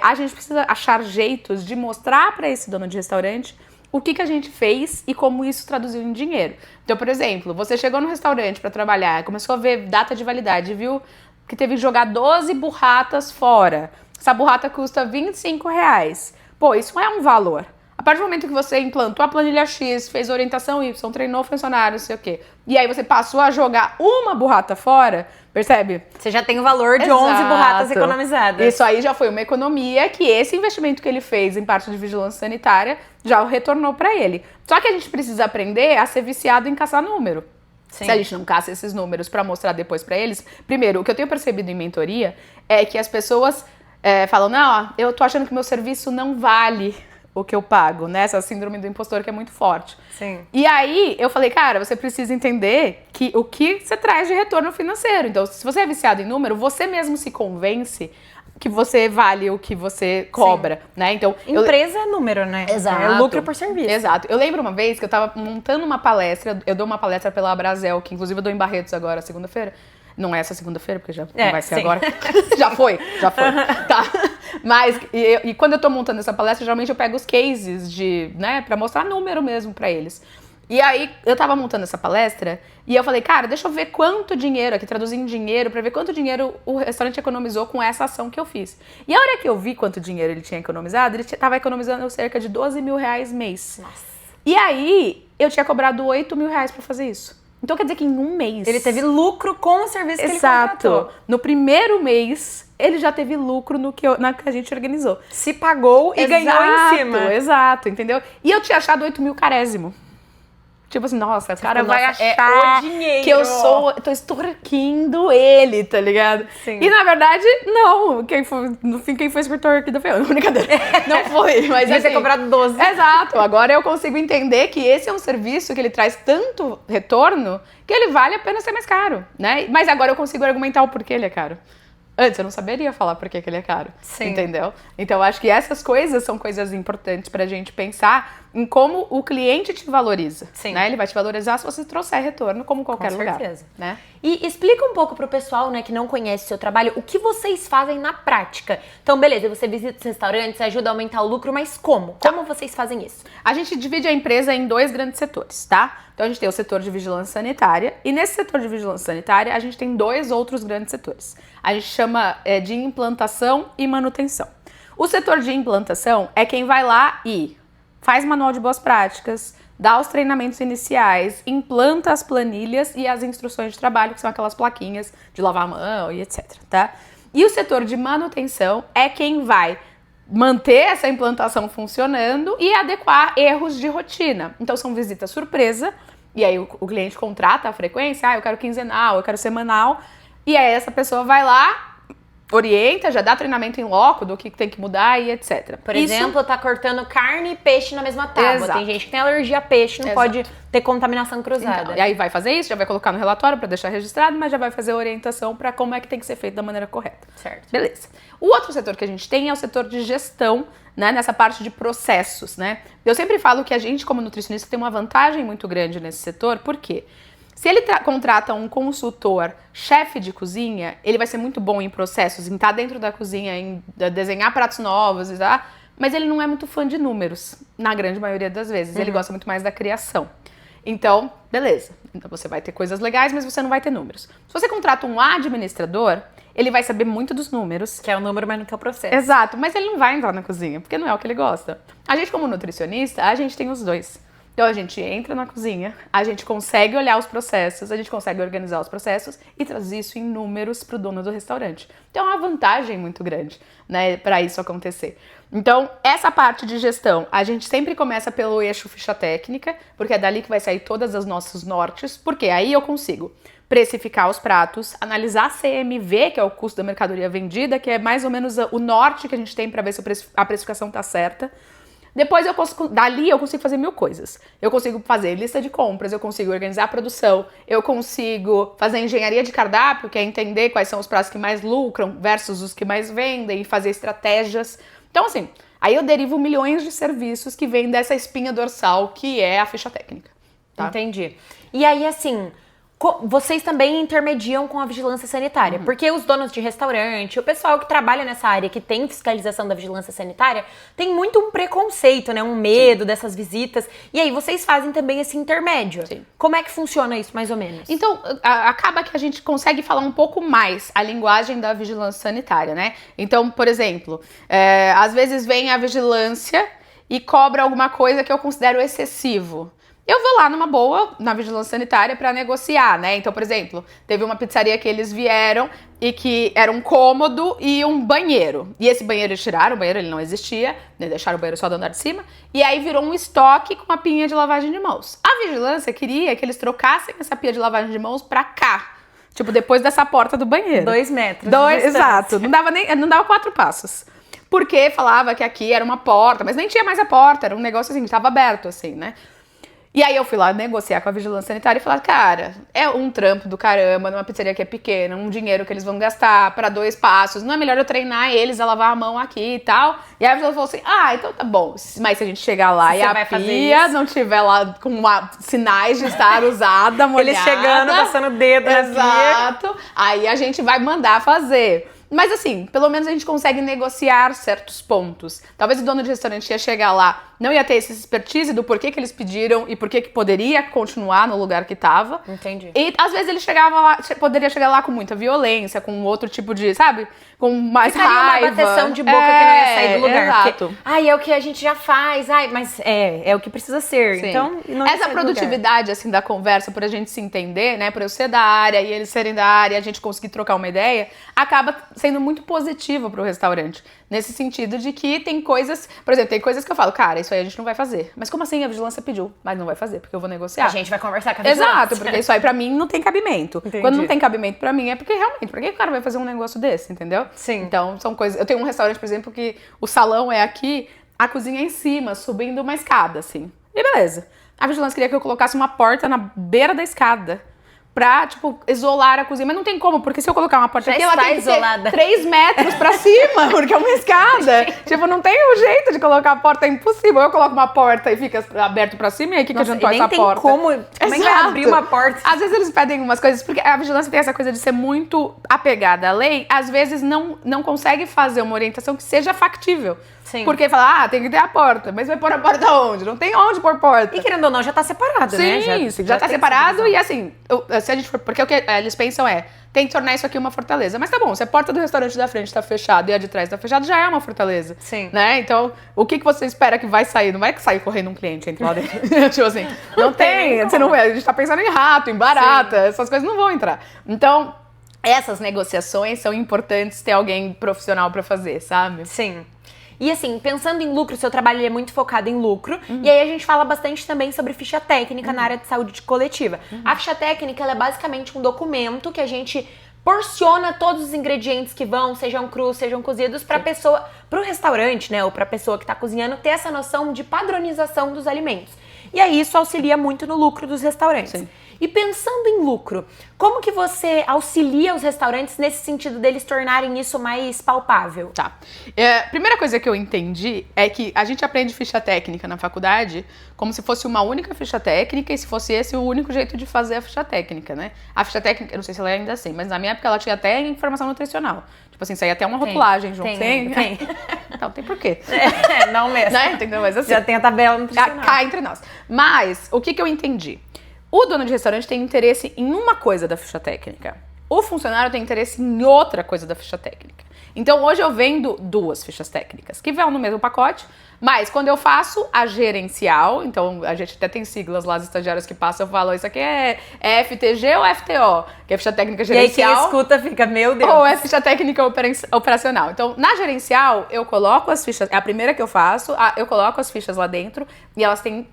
a gente precisa achar jeitos de mostrar pra esse dono de restaurante o que a gente fez e como isso traduziu em dinheiro. Então, por exemplo, você chegou no restaurante pra trabalhar, começou a ver data de validade, viu que teve que jogar 12 burratas fora. Essa burrata custa R$25. Pô, isso é um valor. A partir do momento que você implantou a planilha X, fez orientação Y, treinou funcionário, não sei o quê, e aí você passou a jogar uma burrata fora, percebe? Você já tem o valor de 11 burratas economizadas. Isso aí já foi uma economia que esse investimento que ele fez em parte de vigilância sanitária já retornou para ele. Só que a gente precisa aprender a ser viciado em caçar número. Sim. Se a gente não caça esses números para mostrar depois para eles, primeiro, o que eu tenho percebido em mentoria é que as pessoas falam, não, eu tô achando que meu serviço não vale o que eu pago, né? Essa síndrome do impostor que é muito forte. Sim. E aí, eu falei, cara, você precisa entender que o que você traz de retorno financeiro. Então, se você é viciado em número, você mesmo se convence que você vale o que você cobra, né? Então, empresa é número, né? Exato. É lucro por serviço. Exato. Eu lembro uma vez que eu tava montando uma palestra, eu dou uma palestra pela Abrazel, que inclusive eu dou em Barretos agora, segunda-feira. Não é essa segunda-feira, porque já não vai ser agora. Já foi. Tá. Mas, e quando eu tô montando essa palestra, geralmente eu pego os cases pra mostrar número mesmo pra eles. E aí, eu tava montando essa palestra e eu falei, cara, deixa eu ver quanto dinheiro, aqui traduzindo dinheiro, pra ver quanto dinheiro o restaurante economizou com essa ação que eu fiz. E a hora que eu vi quanto dinheiro ele tinha economizado, ele tava economizando cerca de R$12 mil mês. Nossa. E aí, eu tinha cobrado R$8 mil pra fazer isso. Então quer dizer que em um mês... Ele teve lucro com o serviço que ele contratou. Exato. No primeiro mês, ele já teve lucro na que a gente organizou. Se pagou e ganhou em cima. Exato, entendeu? E eu tinha achado 8 mil carésimo. Tipo assim, nossa, o Você cara ficou, vai nossa, achar o dinheiro. que eu tô extorquindo ele, tá ligado? Sim. E na verdade, não. No fim, quem foi escritor aqui foi eu. Brincadeira. Não foi, mas Devia ter assim... cobrado 12. Exato. Agora eu consigo entender que esse é um serviço que ele traz tanto retorno que ele vale a pena ser mais caro, né? Mas agora eu consigo argumentar o porquê ele é caro. Antes eu não saberia falar por que ele é caro, Sim. entendeu? Então eu acho que essas coisas são coisas importantes pra gente pensar em como o cliente te valoriza. Sim. Né? Ele vai te valorizar se você trouxer retorno, como qualquer Com lugar. certeza. Né? E explica um pouco pro pessoal, né, que não conhece o seu trabalho, o que vocês fazem na prática. Então, beleza, você visita os restaurantes, ajuda a aumentar o lucro, mas como? Como vocês fazem isso? A gente divide a empresa em 2 grandes setores, tá? Então a gente tem o setor de vigilância sanitária e nesse setor de vigilância sanitária a gente tem 2 outros grandes setores. A gente chama de implantação e manutenção. O setor de implantação é quem vai lá e faz manual de boas práticas, dá os treinamentos iniciais, implanta as planilhas e as instruções de trabalho, que são aquelas plaquinhas de lavar a mão e etc, tá? E o setor de manutenção é quem vai manter essa implantação funcionando e adequar erros de rotina. Então são visitas surpresa, e aí o cliente contrata a frequência, eu quero quinzenal, eu quero semanal, e aí essa pessoa vai lá, orienta, já dá treinamento em loco do que tem que mudar e etc. Por exemplo, tá cortando carne e peixe na mesma tábua. Exato. Tem gente que tem alergia a peixe, não Exato. pode ter contaminação cruzada. Então, e aí vai fazer isso, já vai colocar no relatório para deixar registrado, mas já vai fazer a orientação para como é que tem que ser feito da maneira correta. Certo. Beleza. O outro setor que a gente tem é o setor de gestão, né, nessa parte de processos, né? Eu sempre falo que a gente, como nutricionista, tem uma vantagem muito grande nesse setor, por quê? Se ele contrata um consultor chefe de cozinha, ele vai ser muito bom em processos, em estar dentro da cozinha, em desenhar pratos novos, tá? Mas ele não é muito fã de números, na grande maioria das vezes. Ele gosta muito mais da criação. Então, beleza. Então você vai ter coisas legais, mas você não vai ter números. Se você contrata um administrador, ele vai saber muito dos números. Que é o número, mas não que é o processo. Exato, mas ele não vai entrar na cozinha, porque não é o que ele gosta. A gente, como nutricionista, a gente tem os dois. Então a gente entra na cozinha, a gente consegue olhar os processos, a gente consegue organizar os processos e trazer isso em números para o dono do restaurante. Então é uma vantagem muito grande, né, para isso acontecer. Então essa parte de gestão, a gente sempre começa pelo eixo ficha técnica, porque é dali que vai sair todas as nossos nortes, porque aí eu consigo precificar os pratos, analisar CMV, que é o custo da mercadoria vendida, que é mais ou menos o norte que a gente tem para ver se a precificação está certa. Depois dali eu consigo fazer 1000 coisas. Eu consigo fazer lista de compras, eu consigo organizar a produção, eu consigo fazer engenharia de cardápio, que é entender quais são os pratos que mais lucram versus os que mais vendem e fazer estratégias. Então assim, aí eu derivo milhões de serviços que vêm dessa espinha dorsal que é a ficha técnica. Tá? Entendi. E aí, assim, vocês também intermediam com a vigilância sanitária, porque os donos de restaurante, o pessoal que trabalha nessa área, que tem fiscalização da vigilância sanitária, tem muito um preconceito, né, um medo dessas visitas, e aí vocês fazem também esse intermédio. Sim. Como é que funciona isso, mais ou menos? Então, acaba que a gente consegue falar um pouco mais a linguagem da vigilância sanitária, né? Então, por exemplo, às vezes vem a vigilância e cobra alguma coisa que eu considero excessivo. Eu vou lá numa boa, na vigilância sanitária, para negociar, né? Então, por exemplo, teve uma pizzaria que eles vieram e que era um cômodo e um banheiro. E esse banheiro eles tiraram, o banheiro ele não existia, né? Deixaram o banheiro só do andar de cima. E aí virou um estoque com uma pinha de lavagem de mãos. A vigilância queria que eles trocassem essa pia de lavagem de mãos pra cá. Tipo, depois dessa porta do banheiro. 2 metros. Exato. Não dava 4 passos. Porque falava que aqui era uma porta, mas nem tinha mais a porta, era um negócio assim, que tava aberto, assim, né? E aí eu fui lá negociar com a vigilância sanitária e falar, cara, é um trampo do caramba, numa pizzaria que é pequena, um dinheiro que eles vão gastar para 2 passos, não é melhor eu treinar eles a lavar a mão aqui e tal? E aí a vigilância falou assim, então tá bom, mas se a gente chegar lá e a pia não tiver lá com sinais de estar usada, molhada... Eles chegando, passando o dedo na pia. Exato, aí a gente vai mandar fazer. Mas assim, pelo menos a gente consegue negociar certos pontos. Talvez o dono de restaurante ia chegar lá, não ia ter essa expertise do porquê que eles pediram e porquê que poderia continuar no lugar que tava. Entendi. E às vezes ele poderia chegar lá com muita violência, com outro tipo de, sabe? com mais Ficaria raiva. uma bateção de boca que não ia sair do lugar. Exato. Porque, ai, é o que a gente já faz, ai, mas é o que precisa ser. Sim. Então, não ia essa sair do lugar. produtividade, assim, da conversa, por a gente se entender, né, por eu ser da área e eles serem da área, a gente conseguir trocar uma ideia, acaba sendo muito positivo pro restaurante. Nesse sentido de que tem coisas, por exemplo, tem coisas que eu falo, cara, isso aí a gente não vai fazer. Mas como assim? A vigilância pediu, mas não vai fazer, porque eu vou negociar. A gente vai conversar com a vigilância. Exato, porque isso aí pra mim não tem cabimento. Entendi. Quando não tem cabimento pra mim é porque realmente, por que o cara vai fazer um negócio desse, entendeu? Sim. Então, são coisas... Eu tenho um restaurante, por exemplo, que o salão é aqui, a cozinha é em cima, subindo uma escada, assim. E beleza. A vigilância queria que eu colocasse uma porta na beira da escada pra, tipo, isolar a cozinha. Mas não tem como, porque se eu colocar uma porta Já aqui, ela está tem que isolada. ter 3 metros pra cima, porque é uma escada. Tipo, não tem um jeito de colocar a porta, é impossível. Eu coloco uma porta e fica aberto pra cima, e aí o que adiantou e nem essa tem porta? como é que vai Exato. abrir uma porta? Às vezes eles pedem umas coisas, porque a vigilância tem essa coisa de ser muito apegada à lei, às vezes não consegue fazer uma orientação que seja factível. Sim. Porque fala, tem que ter a porta, mas vai pôr a porta onde? Não tem onde pôr porta. E querendo ou não, já tá separado, né? Já tá tem separado essa e assim, se a gente for, porque o que eles pensam tem que tornar isso aqui uma fortaleza. Mas tá bom, se a porta do restaurante da frente tá fechada e a de trás tá fechada, já é uma fortaleza. Sim. Né? Então, o que você espera que vai sair? Não vai sair correndo um cliente entre lá dentro. Tipo assim, não tem, você não vê. A gente tá pensando em rato, em barata, essas coisas não vão entrar. Então, essas negociações são importantes ter alguém profissional pra fazer, sabe? Sim. E assim, pensando em lucro, o seu trabalho ele é muito focado em lucro. E aí a gente fala bastante também sobre ficha técnica na área de saúde coletiva. A ficha técnica ela é basicamente um documento que a gente porciona todos os ingredientes que vão, sejam crus, sejam cozidos, para pessoa, para o restaurante, né, ou para a pessoa que está cozinhando, ter essa noção de padronização dos alimentos. E aí isso auxilia muito no lucro dos restaurantes. Sim. E pensando em lucro, como que você auxilia os restaurantes nesse sentido deles tornarem isso mais palpável? Tá. Primeira coisa que eu entendi é que a gente aprende ficha técnica na faculdade como se fosse uma única ficha técnica e se fosse esse o único jeito de fazer a ficha técnica, né? A ficha técnica, eu não sei se ela é ainda assim, mas na minha época ela tinha até informação nutricional. Tipo assim, saía até uma rotulagem junto. Tem. Então, tem por quê? Não mesmo. Né? Entendeu? Mas assim, Já tem a tabela nutricional. cá entre nós. Mas, o que eu entendi? O dono de restaurante tem interesse em uma coisa da ficha técnica. O funcionário tem interesse em outra coisa da ficha técnica. Então, hoje eu vendo 2 fichas técnicas, que vão no mesmo pacote, mas quando eu faço a gerencial, então a gente até tem siglas lá, os estagiários que passam, eu falo, isso aqui é FTG ou FTO, que é ficha técnica gerencial. E aí quem escuta fica, meu Deus. Ou é ficha técnica operacional. Então, na gerencial, eu coloco as fichas, é a primeira que eu faço, eu coloco as fichas lá dentro e elas têm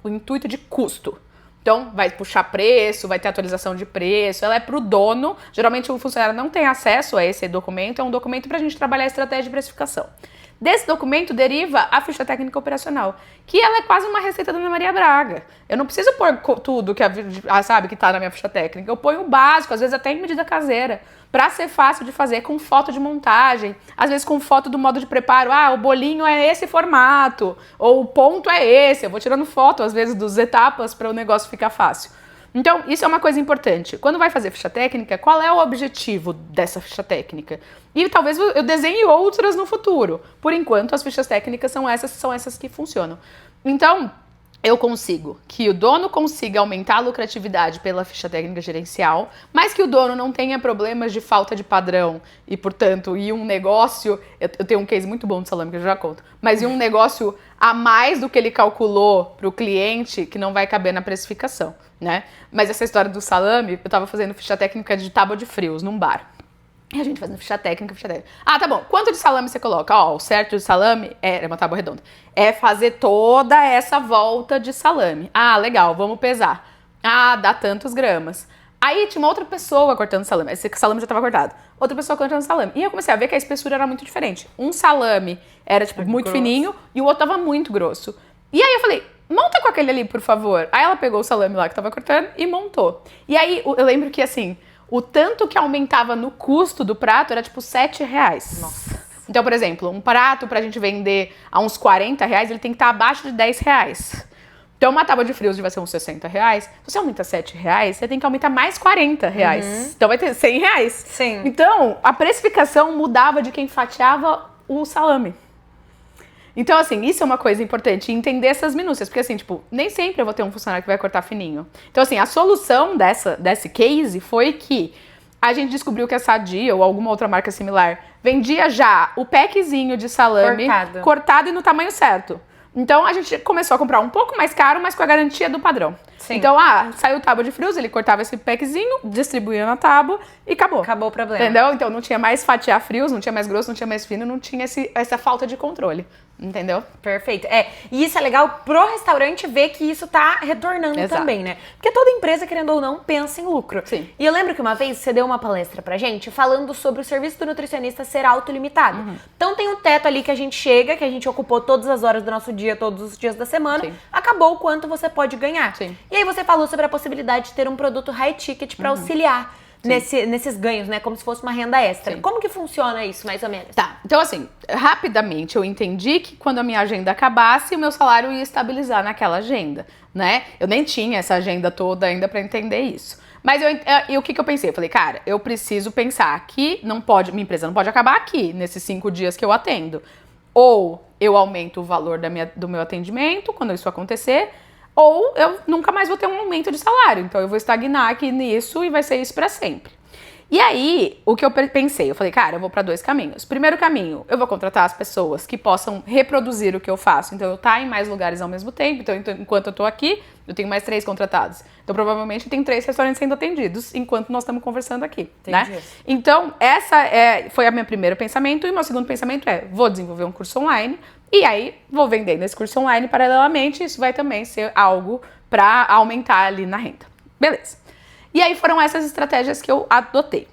o intuito de custo. Então, vai puxar preço, vai ter atualização de preço, ela é pro dono. Geralmente o funcionário não tem acesso a esse documento, é um documento pra gente trabalhar a estratégia de precificação. Desse documento deriva a ficha técnica operacional, que ela é quase uma receita da Ana Maria Braga. Eu não preciso pôr tudo que sabe que tá na minha ficha técnica, eu ponho o básico, às vezes até em medida caseira, pra ser fácil de fazer, com foto de montagem, às vezes com foto do modo de preparo, o bolinho é esse formato, ou o ponto é esse, eu vou tirando foto às vezes das etapas para o negócio ficar fácil. Então, isso é uma coisa importante. Quando vai fazer ficha técnica, qual é o objetivo dessa ficha técnica? E talvez eu desenhe outras no futuro. Por enquanto, as fichas técnicas são essas que funcionam. Então, eu consigo que o dono consiga aumentar a lucratividade pela ficha técnica gerencial, mas que o dono não tenha problemas de falta de padrão e, portanto, um negócio... Eu tenho um case muito bom de salame que eu já conto, mas um negócio a mais do que ele calculou para o cliente que não vai caber na precificação, né? Mas essa história do salame, eu tava fazendo ficha técnica de tábua de frios num bar. E a gente fazendo ficha técnica. Tá bom. Quanto de salame você coloca? O certo de salame é uma tábua redonda. É fazer toda essa volta de salame. Legal, vamos pesar. Dá tantos gramas. Aí tinha uma outra pessoa cortando salame. Esse salame já estava cortado. Outra pessoa cortando salame. E eu comecei a ver que a espessura era muito diferente. Um salame era, muito fininho e o outro tava muito grosso. E aí eu falei, monta com aquele ali, por favor. Aí ela pegou o salame lá que tava cortando e montou. E aí eu lembro que, assim, o tanto que aumentava no custo do prato era, R$7. Nossa. Então, por exemplo, um prato pra gente vender a uns R$40, ele tem que estar abaixo de R$10. Então, uma tábua de frios vai ser uns R$60. Se você aumenta R$7, você tem que aumentar mais R$40. Então, vai ter R$100. Sim. Então, a precificação mudava de quem fatiava o salame. Então, assim, isso é uma coisa importante, entender essas minúcias, porque assim, nem sempre eu vou ter um funcionário que vai cortar fininho. Então, assim, a solução desse case foi que a gente descobriu que a Sadia ou alguma outra marca similar vendia já o packzinho de salame cortado e no tamanho certo. Então a gente começou a comprar um pouco mais caro, mas com a garantia do padrão. Sim. Então, saiu tábua de frios, ele cortava esse packzinho, distribuía na tábua e acabou. Acabou o problema. Entendeu? Então não tinha mais fatiar frios, não tinha mais grosso, não tinha mais fino, não tinha essa falta de controle. Entendeu? Perfeito. E isso é legal pro restaurante ver que isso tá retornando Exato. também, né? Porque toda empresa, querendo ou não, pensa em lucro. Sim. E eu lembro que uma vez você deu uma palestra pra gente falando sobre o serviço do nutricionista ser autolimitado. Então tem um teto ali que a gente chega, que a gente ocupou todas as horas do nosso dia, todos os dias da semana, Sim. acabou o quanto você pode ganhar. Sim. E aí você falou sobre a possibilidade de ter um produto high ticket pra auxiliar nesses ganhos, né? Como se fosse uma renda extra. Sim. Como que funciona isso, mais ou menos? Tá, então assim, rapidamente eu entendi que quando a minha agenda acabasse, o meu salário ia estabilizar naquela agenda, né? Eu nem tinha essa agenda toda ainda pra entender isso. Mas o que eu pensei? Eu falei, cara, eu preciso pensar que minha empresa não pode acabar aqui, nesses 5 dias que eu atendo. Ou eu aumento o valor do meu atendimento quando isso acontecer, ou eu nunca mais vou ter um aumento de salário. Então eu vou estagnar aqui nisso e vai ser isso pra sempre. E aí, o que eu pensei? Eu falei, cara, eu vou pra 2 caminhos. Primeiro caminho, eu vou contratar as pessoas que possam reproduzir o que eu faço. Então eu tá em mais lugares ao mesmo tempo. Então enquanto eu tô aqui, eu tenho mais 3 contratados. Então provavelmente tem 3 restaurantes sendo atendidos enquanto nós estamos conversando aqui, né? Então essa foi a meu primeiro pensamento. E o meu segundo pensamento vou desenvolver um curso online. E aí, vou vendendo esse curso online paralelamente, isso vai também ser algo para aumentar ali na renda. Beleza. E aí foram essas estratégias que eu adotei.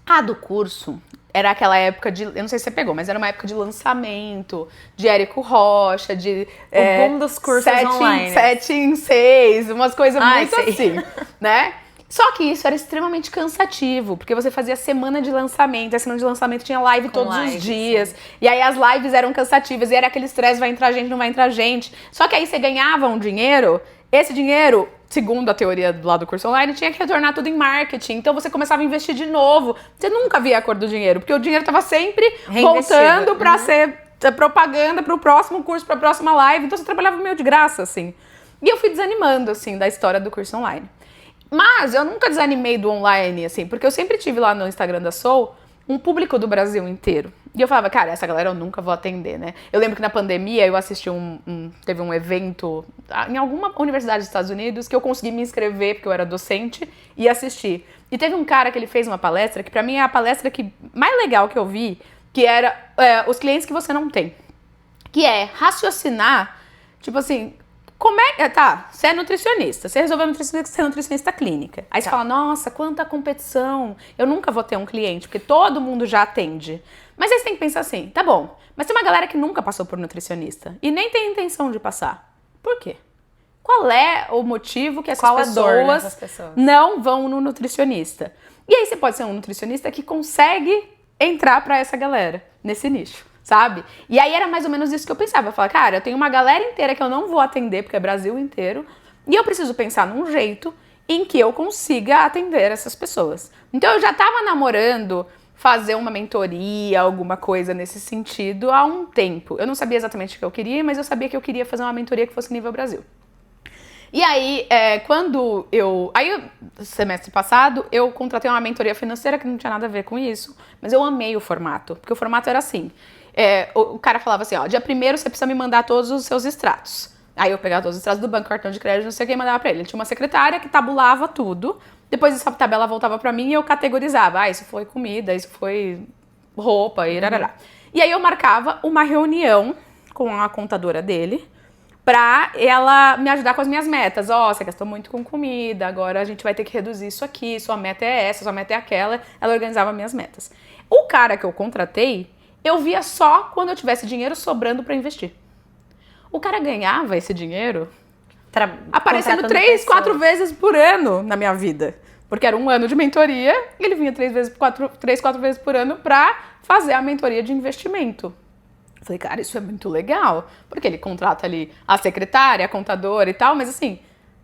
A do curso era aquela época eu não sei se você pegou, mas era uma época de lançamento, de Érico Rocha, de... O boom dos cursos online. 7 em 6, umas coisas muito sei. assim, né? Só que isso era extremamente cansativo, porque você fazia semana de lançamento, a semana de lançamento tinha live todos os dias, sim. E aí as lives eram cansativas, e era aquele estresse, vai entrar gente, não vai entrar gente. Só que aí você ganhava um dinheiro, esse dinheiro, segundo a teoria do lado do curso online, tinha que retornar tudo em marketing, então você começava a investir de novo. Você nunca via a cor do dinheiro, porque o dinheiro estava sempre voltando para ser propaganda para o próximo curso, para a próxima live, então você trabalhava meio de graça, assim. E eu fui desanimando, assim, da história do curso online. Mas eu nunca desanimei do online, assim, porque eu sempre tive lá no Instagram da Soul um público do Brasil inteiro. E eu falava, cara, essa galera eu nunca vou atender, né? Eu lembro que na pandemia eu assisti teve um evento em alguma universidade dos Estados Unidos que eu consegui me inscrever, porque eu era docente, e assistir. E teve um cara que ele fez uma palestra, que pra mim é a palestra mais legal que eu vi, que era os clientes que você não tem. Que é raciocinar, tipo assim... você é nutricionista, você resolveu ser nutricionista clínica. Aí você fala, nossa, quanta competição, eu nunca vou ter um cliente, porque todo mundo já atende. Mas aí você tem que pensar assim, tá bom, mas tem uma galera que nunca passou por nutricionista e nem tem intenção de passar. Por quê? Qual é o motivo que essas pessoas não vão no nutricionista? E aí você pode ser um nutricionista que consegue entrar pra essa galera, nesse nicho. Sabe? E aí era mais ou menos isso que eu pensava. Eu falava, cara, eu tenho uma galera inteira que eu não vou atender, porque é Brasil inteiro, e eu preciso pensar num jeito em que eu consiga atender essas pessoas. Então eu já tava namorando fazer uma mentoria, alguma coisa nesse sentido há um tempo. Eu não sabia exatamente o que eu queria, mas eu sabia que eu queria fazer uma mentoria que fosse nível Brasil. E aí, semestre passado, eu contratei uma mentoria financeira que não tinha nada a ver com isso, mas eu amei o formato, porque o formato era assim, o cara falava assim, dia 1º você precisa me mandar todos os seus extratos. Aí eu pegava todos os extratos do banco, cartão de crédito, não sei o que, e mandava pra ele. Ele tinha uma secretária que tabulava tudo, depois essa tabela voltava pra mim e eu categorizava, isso foi comida, isso foi roupa, e rarará. E aí eu marcava uma reunião com a contadora dele, pra ela me ajudar com as minhas metas. Você gastou muito com comida, agora a gente vai ter que reduzir isso aqui, sua meta é essa, sua meta é aquela. Ela organizava minhas metas. O cara que eu contratei, eu via só quando eu tivesse dinheiro sobrando pra investir. O cara ganhava esse dinheiro aparecendo 3, 4 vezes por ano na minha vida. Porque era um ano de mentoria e ele vinha 3, 4 vezes por ano pra fazer a mentoria de investimento. Falei, cara, isso é muito legal, porque ele contrata ali a secretária, a contadora e tal, mas assim,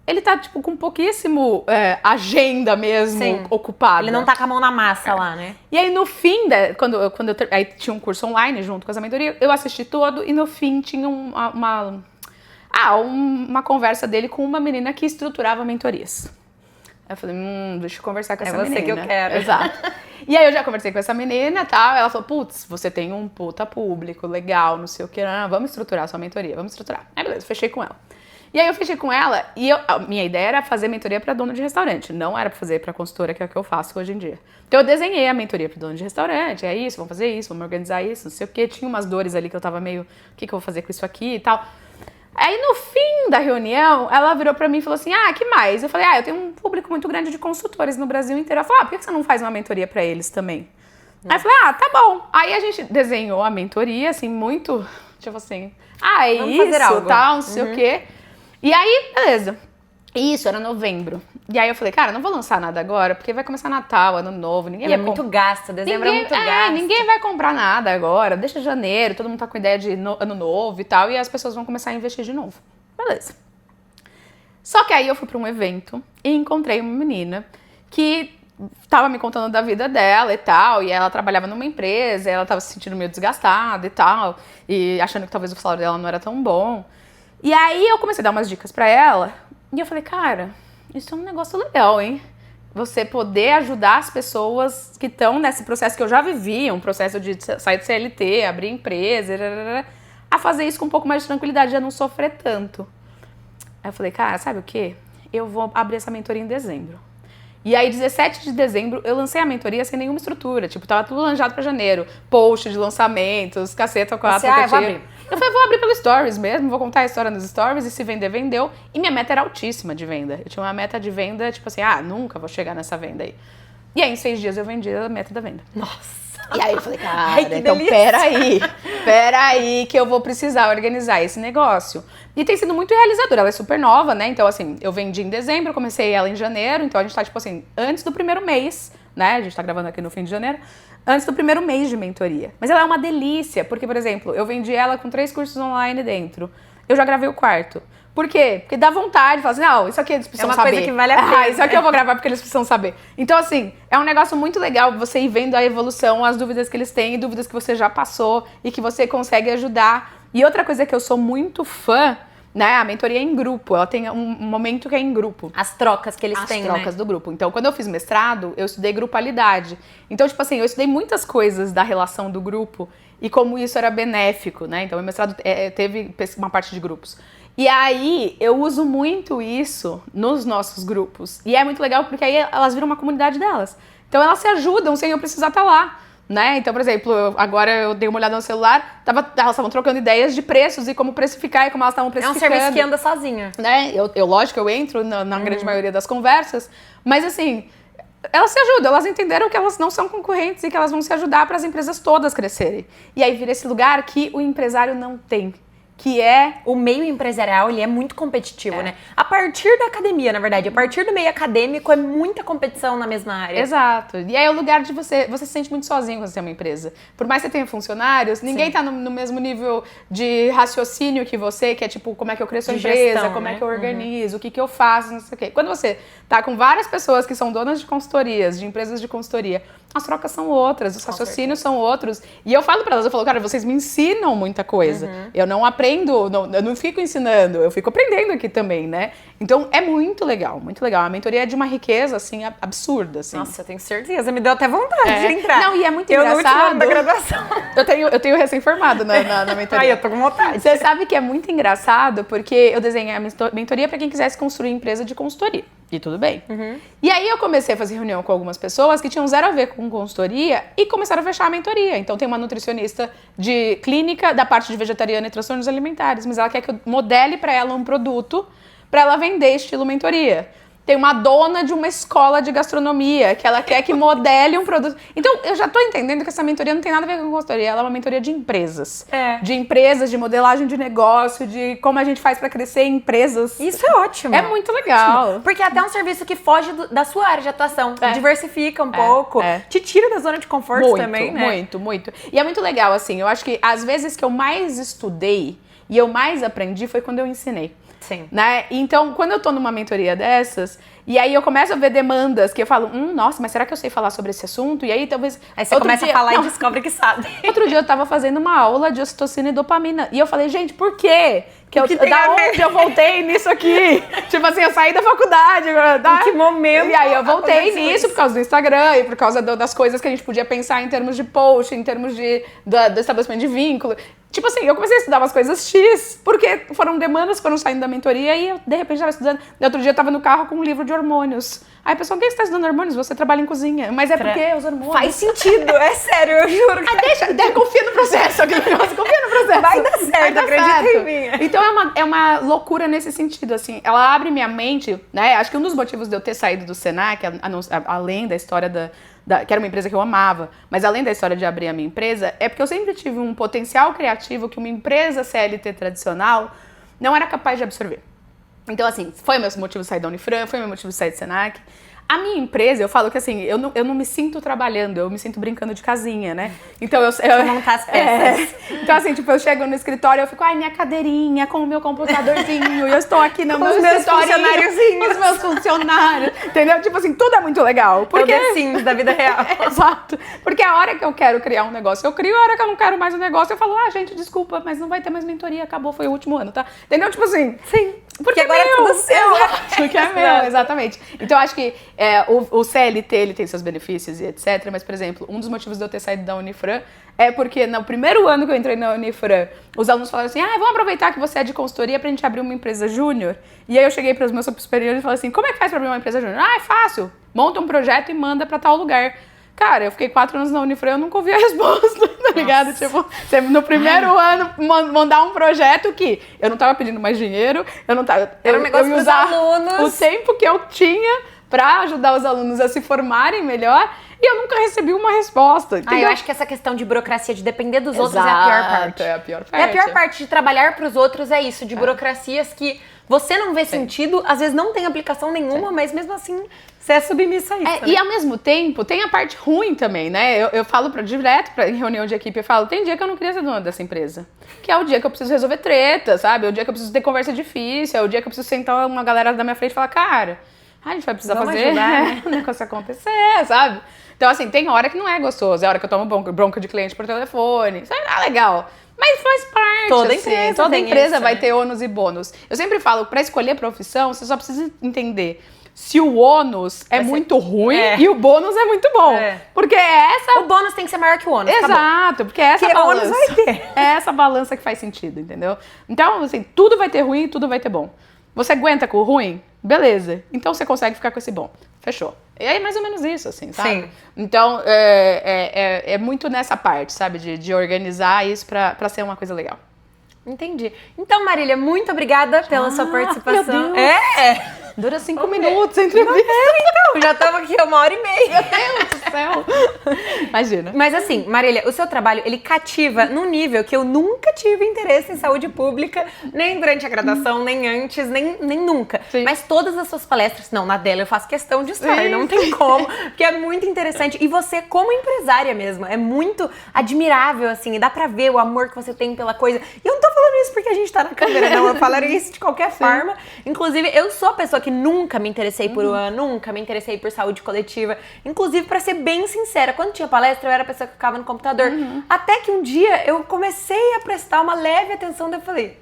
ele tá, tipo, com pouquíssimo agenda mesmo ocupada. Ele não tá com a mão na massa lá, né? E aí, no fim, aí tinha um curso online junto com essa mentoria, eu assisti todo e no fim tinha uma conversa dele com uma menina que estruturava mentorias. Aí eu falei, deixa eu conversar com essa você menina. que eu quero. Exato. E aí eu já conversei com essa menina e tal, ela falou, putz, você tem um puta público, legal, não sei o que, vamos estruturar a sua mentoria, vamos estruturar. Aí beleza, fechei com ela. E aí eu fechei com ela e a minha ideia era fazer mentoria para dono de restaurante, não era pra fazer pra consultora, que é o que eu faço hoje em dia. Então eu desenhei a mentoria para dono de restaurante, é isso, vamos fazer isso, vamos organizar isso, não sei o que. Tinha umas dores ali que eu tava meio, o que eu vou fazer com isso aqui e tal. Aí no fim da reunião, ela virou pra mim e falou assim, que mais? Eu falei, eu tenho um público muito grande de consultores no Brasil inteiro. Ela falou, por que você não faz uma mentoria pra eles também? Aí eu falei, tá bom. Aí a gente desenhou a mentoria, assim, muito, tipo assim, é vamos isso, fazer algo. Tal, não sei o quê. E aí, beleza. Isso, era novembro. E aí eu falei, cara, não vou lançar nada agora, porque vai começar Natal, Ano Novo, ninguém vai muito gasto, dezembro é muito gasto. Ninguém vai comprar nada agora, deixa janeiro, todo mundo tá com ideia de Ano Novo e tal, e as pessoas vão começar a investir de novo. Beleza. Só que aí eu fui pra um evento e encontrei uma menina que tava me contando da vida dela e tal, e ela trabalhava numa empresa, e ela tava se sentindo meio desgastada e tal, e achando que talvez o salário dela não era tão bom. E aí eu comecei a dar umas dicas pra ela, e eu falei, cara, isso é um negócio legal, hein? Você poder ajudar as pessoas que estão nesse processo que eu já vivi, um processo de sair de CLT, abrir empresa, a fazer isso com um pouco mais de tranquilidade, a não sofrer tanto. Aí eu falei, cara, sabe o quê? Eu vou abrir essa mentoria em dezembro. E aí, 17 de dezembro, eu lancei a mentoria sem nenhuma estrutura. Tipo, tava tudo planejado pra janeiro. Post de lançamentos, caceta com a aplicativo. Eu falei, vou abrir pelo Stories mesmo, vou contar a história nos Stories e se vender, vendeu. E minha meta era altíssima de venda. Eu tinha uma meta de venda, tipo assim, nunca vou chegar nessa venda aí. E aí, em 6 dias, eu vendi a meta da venda. Nossa! E aí eu falei, cara, então peraí, que eu vou precisar organizar esse negócio. E tem sido muito realizador, ela é super nova, né? Então, assim, eu vendi em dezembro, comecei ela em janeiro, então a gente tá, tipo assim, antes do primeiro mês, né? A gente tá gravando aqui no fim de janeiro, antes do primeiro mês de mentoria. Mas ela é uma delícia, porque, por exemplo, eu vendi ela com 3 cursos online dentro. Eu já gravei o quarto. Por quê? Porque dá vontade de falar assim, não, isso aqui eles precisam saber. É uma coisa que vale a pena. Isso aqui eu vou gravar porque eles precisam saber. Então, assim, é um negócio muito legal você ir vendo a evolução, as dúvidas que eles têm, dúvidas que você já passou e que você consegue ajudar. E outra coisa que eu sou muito fã, né, a mentoria é em grupo, ela tem um momento que é em grupo. As trocas que eles têm, As trocas do grupo. Então, quando eu fiz mestrado, eu estudei grupalidade. Então, tipo assim, eu estudei muitas coisas da relação do grupo e como isso era benéfico, né? Então, meu mestrado teve uma parte de grupos. E aí, eu uso muito isso nos nossos grupos. E é muito legal porque aí elas viram uma comunidade delas. Então, elas se ajudam sem eu precisar estar lá, né? Então, por exemplo, agora eu dei uma olhada no celular, elas estavam trocando ideias de preços e como precificar e como elas estavam precificando. É um serviço que anda sozinho. Né? Lógico, eu entro na grande maioria das conversas, mas assim, elas se ajudam, elas entenderam que elas não são concorrentes e que elas vão se ajudar para as empresas todas crescerem. E aí vira esse lugar que o empresário não tem. Que é... O meio empresarial, ele é muito competitivo, né? A partir da academia, na verdade. A partir do meio acadêmico, é muita competição na mesma área. Exato. E aí é o lugar de você se sente muito sozinho quando você tem uma empresa. Por mais que você tenha funcionários, ninguém tá no mesmo nível de raciocínio que você, que é tipo, como é que eu cresço a empresa, gestão, como né? é que eu organizo, o que eu faço, não sei o quê. Quando você tá com várias pessoas que são donas de consultorias, de empresas de consultoria, as trocas são outras, os raciocínios são outros. E eu falo pra elas, eu falo, cara, vocês me ensinam muita coisa. Eu não aprendo, eu não fico ensinando, eu fico aprendendo aqui também, né? Então é muito legal, muito legal. A mentoria é de uma riqueza, assim, absurda, assim. Nossa, eu tenho certeza, me deu até vontade de entrar. Não, e é muito eu engraçado. no último ano da graduação. Eu tenho recém-formado na mentoria. Ai, eu tô com vontade. Você sabe que é muito engraçado, porque eu desenhei a mentoria pra quem quisesse construir empresa de consultoria. E tudo bem. E aí eu comecei a fazer reunião com algumas pessoas que tinham zero a ver com consultoria e começaram a fechar a mentoria. Então tem uma nutricionista de clínica da parte de vegetariana e transtornos alimentares, mas ela quer que eu modele pra ela um produto pra ela vender estilo mentoria. Tem uma dona de uma escola de gastronomia que ela quer que modele um produto. Então, eu já tô entendendo que essa mentoria não tem nada a ver com consultoria. Ela é uma mentoria de empresas. De empresas, de modelagem de negócio, de como a gente faz pra crescer empresas. Isso é ótimo. É muito legal. Porque é até um serviço que foge da sua área de atuação. Diversifica um pouco. Te tira da zona de conforto muito, também, né? Muito. E é muito legal, assim. Eu acho que às vezes que eu mais estudei e eu mais aprendi foi quando eu ensinei. Sim. Né? Então, quando eu tô numa mentoria dessas, e aí eu começo a ver demandas que eu falo, nossa, mas será que eu sei falar sobre esse assunto? E aí talvez... Aí você começa a falar e descobre que sabe. Outro dia eu tava fazendo uma aula de ocitocina e dopamina. E eu falei, gente, por quê Da onde eu voltei nisso aqui? Tipo assim, eu saí da faculdade. Em que momento? E aí eu voltei nisso por causa do Instagram e por causa das coisas que a gente podia pensar em termos de post, em termos do estabelecimento de vínculo. Tipo assim, eu comecei a estudar umas coisas X, porque foram demandas que foram saindo da mentoria e eu, de repente, estava estudando. No outro dia, eu tava no carro com um livro de hormônios. Aí a pessoa, quem está estudando hormônios? Você trabalha em cozinha. Mas é porque os hormônios... Faz sentido, é sério, eu juro. Confia no processo, aquele negócio, confia no processo. Vai dar certo, acredita em mim. Então é uma loucura nesse sentido, assim. Ela abre minha mente, né? Acho que um dos motivos de eu ter saído do Senac, além da história que era uma empresa que eu amava, mas além da história de abrir a minha empresa, é porque eu sempre tive um potencial criativo que uma empresa CLT tradicional não era capaz de absorver. Então, assim, foi meu motivo de sair da Unifran, foi meu motivo de sair do Senac. A minha empresa, eu falo que assim, eu não me sinto trabalhando, eu me sinto brincando de casinha, né? Então eu montar as peças. Então assim, tipo, eu chego no escritório e eu fico, ai, minha cadeirinha com o meu computadorzinho, e eu estou aqui no meu escritório com os meus funcionários, entendeu? Tipo assim, tudo é muito legal. Porque é Sims da vida real. Exato. Porque a hora que eu quero criar um negócio, eu crio, a hora que eu não quero mais um negócio, eu falo, gente, desculpa, mas não vai ter mais mentoria, acabou, foi o último ano, tá? Entendeu? Tipo assim... Sim. Porque agora é tudo seu. Porque é meu, exatamente. Então, acho que o CLT, ele tem seus benefícios e etc. Mas, por exemplo, um dos motivos de eu ter saído da Unifran é porque no primeiro ano que eu entrei na Unifran, os alunos falaram assim, vamos aproveitar que você é de consultoria pra gente abrir uma empresa júnior. E aí eu cheguei para os meus superiores e falei assim, como é que faz pra abrir uma empresa júnior? É fácil. Monta um projeto e manda pra tal lugar. Cara, eu fiquei 4 anos na Unifran e eu nunca ouvi a resposta, tá ligado? Tipo, você, no primeiro ano, mandar um projeto que eu não tava pedindo mais dinheiro, eu não tava... Era um negócio eu ia pros usar alunos. o tempo que eu tinha pra ajudar os alunos a se formarem melhor e eu nunca recebi uma resposta, entendeu? Eu acho que essa questão de burocracia, de depender dos outros é a pior parte. É a pior parte. É a pior parte de trabalhar pros outros, é isso, de burocracias que você não vê sentido, às vezes não tem aplicação nenhuma, mas mesmo assim... Você é submissa a isso, né? E ao mesmo tempo, tem a parte ruim também, né? Eu falo direto em reunião de equipe, eu falo, tem dia que eu não queria ser dona dessa empresa. Que é o dia que eu preciso resolver treta, sabe? É o dia que eu preciso ter conversa difícil, é o dia que eu preciso sentar uma galera da minha frente e falar, cara, a gente vai precisar fazer o negócio acontecer, sabe? Então, assim, tem hora que não é gostoso, é hora que eu tomo bronca de cliente por telefone, isso não é legal. Mas faz parte, toda empresa vai ter ônus e bônus. Eu sempre falo, pra escolher profissão, você só precisa entender se o ônus é muito ruim e o bônus é muito bom. Porque o bônus tem que ser maior que o ônus. Exato, porque essa balança. O ônus vai ter. É essa balança que faz sentido, entendeu? Então, assim, tudo vai ter ruim e tudo vai ter bom. Você aguenta com o ruim? Beleza. Então você consegue ficar com esse bom. Fechou. E aí, mais ou menos isso, assim, sabe? Sim. Então, é muito nessa parte, sabe? De organizar isso pra ser uma coisa legal. Entendi. Então, Marília, muito obrigada pela sua participação. Meu Deus. Dura 5 minutos a entrevista. Então, já estamos aqui 1h30. Meu Deus do céu. Imagina. Mas assim, Marília, o seu trabalho, ele cativa num nível que eu nunca tive interesse em saúde pública, nem durante a graduação, nem antes, nem nunca. Sim. Mas todas as suas palestras, não, na dela eu faço questão de estar, não tem como, porque é muito interessante. E você, como empresária mesmo, é muito admirável, assim, e dá pra ver o amor que você tem pela coisa. E eu não tô falando isso porque a gente tá na câmera, não, eu falaria isso de qualquer forma. Inclusive, eu sou a pessoa que nunca me interessei por nunca me interessei por saúde coletiva. Inclusive, pra ser bem sincera, quando tinha palestra, eu era a pessoa que ficava no computador. Até que um dia eu comecei a prestar uma leve atenção, daí eu falei,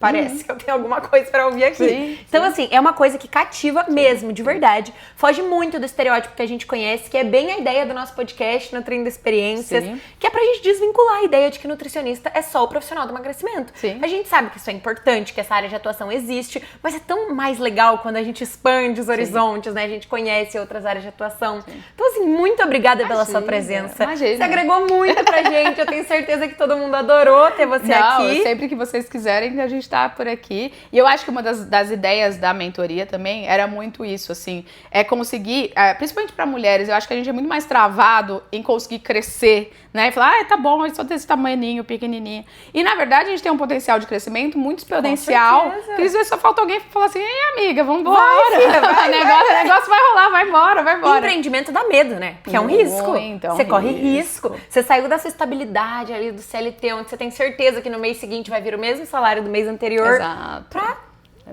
parece que eu tenho alguma coisa pra ouvir aqui. Então, assim, é uma coisa que cativa mesmo, de verdade. Foge muito do estereótipo que a gente conhece, que é bem a ideia do nosso podcast, Nutrindo Experiências, que é pra gente desvincular a ideia de que nutricionista é só o profissional do emagrecimento. A gente sabe que isso é importante, que essa área de atuação existe, mas é tão mais legal quando a gente expande os horizontes, né? A gente conhece outras áreas de atuação. Então, assim, muito obrigada pela sua presença. Você agregou muito pra gente. Eu tenho certeza que todo mundo adorou ter você aqui. Sempre que vocês quiserem, a gente tá por aqui. E eu acho que uma das ideias da mentoria também era muito isso, assim, é conseguir, principalmente para mulheres, eu acho que a gente é muito mais travado em conseguir crescer, né? E falar, tá bom, eu sou desse tamaninho, pequenininho. E na verdade a gente tem um potencial de crescimento muito exponencial. Que às vezes só falta alguém falar assim, ei amiga, vambora. O negócio vai rolar, vai embora. Empreendimento dá medo, né? Porque é um risco. Então, você corre risco. Você saiu da sua estabilidade ali do CLT, onde você tem certeza que no mês seguinte vai vir o mesmo salário do mês anterior. Exato.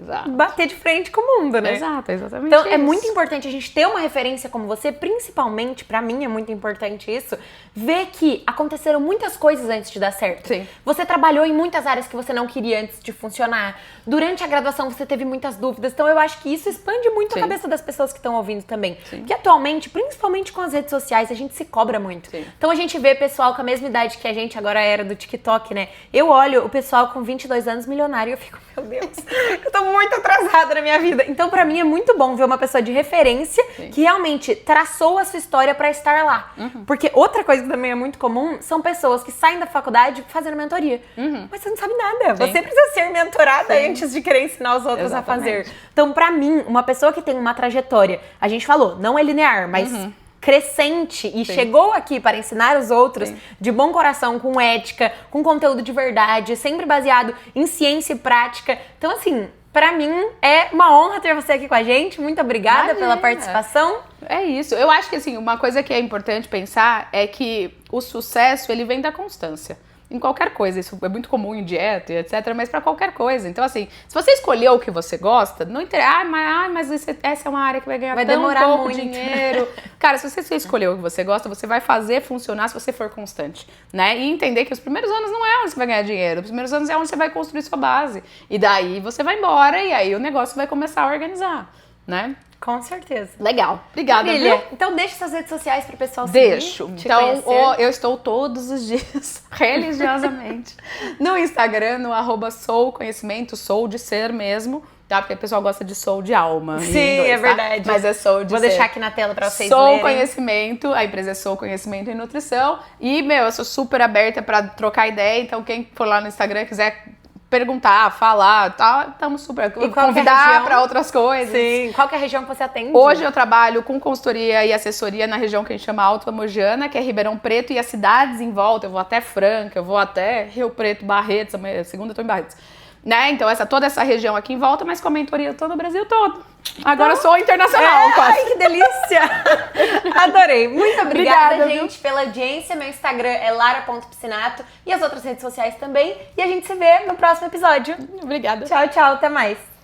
Exato. bater de frente com o mundo, né? Exato, exatamente. Então, é isso. muito importante a gente ter uma referência como você, principalmente, pra mim é muito importante isso, ver que aconteceram muitas coisas antes de dar certo. Sim. Você trabalhou em muitas áreas que você não queria antes de funcionar. Durante a graduação você teve muitas dúvidas. Então, eu acho que isso expande muito Sim. a cabeça das pessoas que estão ouvindo também. Sim. Porque atualmente, principalmente com as redes sociais, a gente se cobra muito. Sim. Então, a gente vê pessoal com a mesma idade que a gente agora era do TikTok, né? Eu olho o pessoal com 22 anos milionário e eu fico, meu Deus, eu tô muito atrasada na minha vida. Então, pra mim, é muito bom ver uma pessoa de referência que realmente traçou a sua história pra estar lá. Porque outra coisa que também é muito comum são pessoas que saem da faculdade fazendo mentoria. Mas você não sabe nada. Sim. Você precisa ser mentorada antes de querer ensinar os outros Exatamente. a fazer. Então, pra mim, uma pessoa que tem uma trajetória, a gente falou, não é linear, mas crescente e chegou aqui para ensinar os outros de bom coração, com ética, com conteúdo de verdade, sempre baseado em ciência e prática. Então, assim, pra mim é uma honra ter você aqui com a gente. Muito obrigada pela participação. É isso. Eu acho que, assim, uma coisa que é importante pensar é que o sucesso, ele vem da constância. Em qualquer coisa, isso é muito comum em dieta e etc, mas pra qualquer coisa. Então, assim, se você escolheu o que você gosta, não interessa, mas essa é uma área que vai ganhar Vai tão demorar pouco muito. dinheiro. Cara, se você escolheu o que você gosta, você vai fazer funcionar se você for constante, né? E entender que os primeiros anos não é onde você vai ganhar dinheiro, os primeiros anos é onde você vai construir sua base. E daí você vai embora e aí o negócio vai começar a organizar, né? Com certeza. Legal. Obrigada, Brilha. viu? Então deixa suas redes sociais pro pessoal seguir. Deixo. te Então, conhecer. eu estou todos os dias, religiosamente, no Instagram, no @souconhecimento, sou de ser mesmo, tá? Porque o pessoal gosta de sou de alma. em Sim, inglês, é tá? verdade. Mas é sou de Vou ser. deixar aqui na tela pra vocês Sou lerem. Conhecimento, a empresa é Sou Conhecimento e Nutrição. E, eu sou super aberta pra trocar ideia, então quem for lá no Instagram e quiser perguntar, falar, tá, estamos super. E qual que é a Convidar região? pra outras coisas. Sim. Qual que é a região que você atende? Hoje eu trabalho com consultoria e assessoria na região que a gente chama Alto Mogiana, que é Ribeirão Preto, e as cidades em volta. Eu vou até Franca, eu vou até Rio Preto, Barretos, segunda eu tô em Barretos. Né? Então, toda essa região aqui em volta, mas com a mentoria todo o Brasil todo. Agora eu sou internacional, quase. Ai, que delícia! Adorei. Muito obrigada, Obrigada, gente, pela audiência. Meu Instagram é lara.piscinato e as outras redes sociais também. E a gente se vê no próximo episódio. Obrigada. Tchau, tchau. Até mais.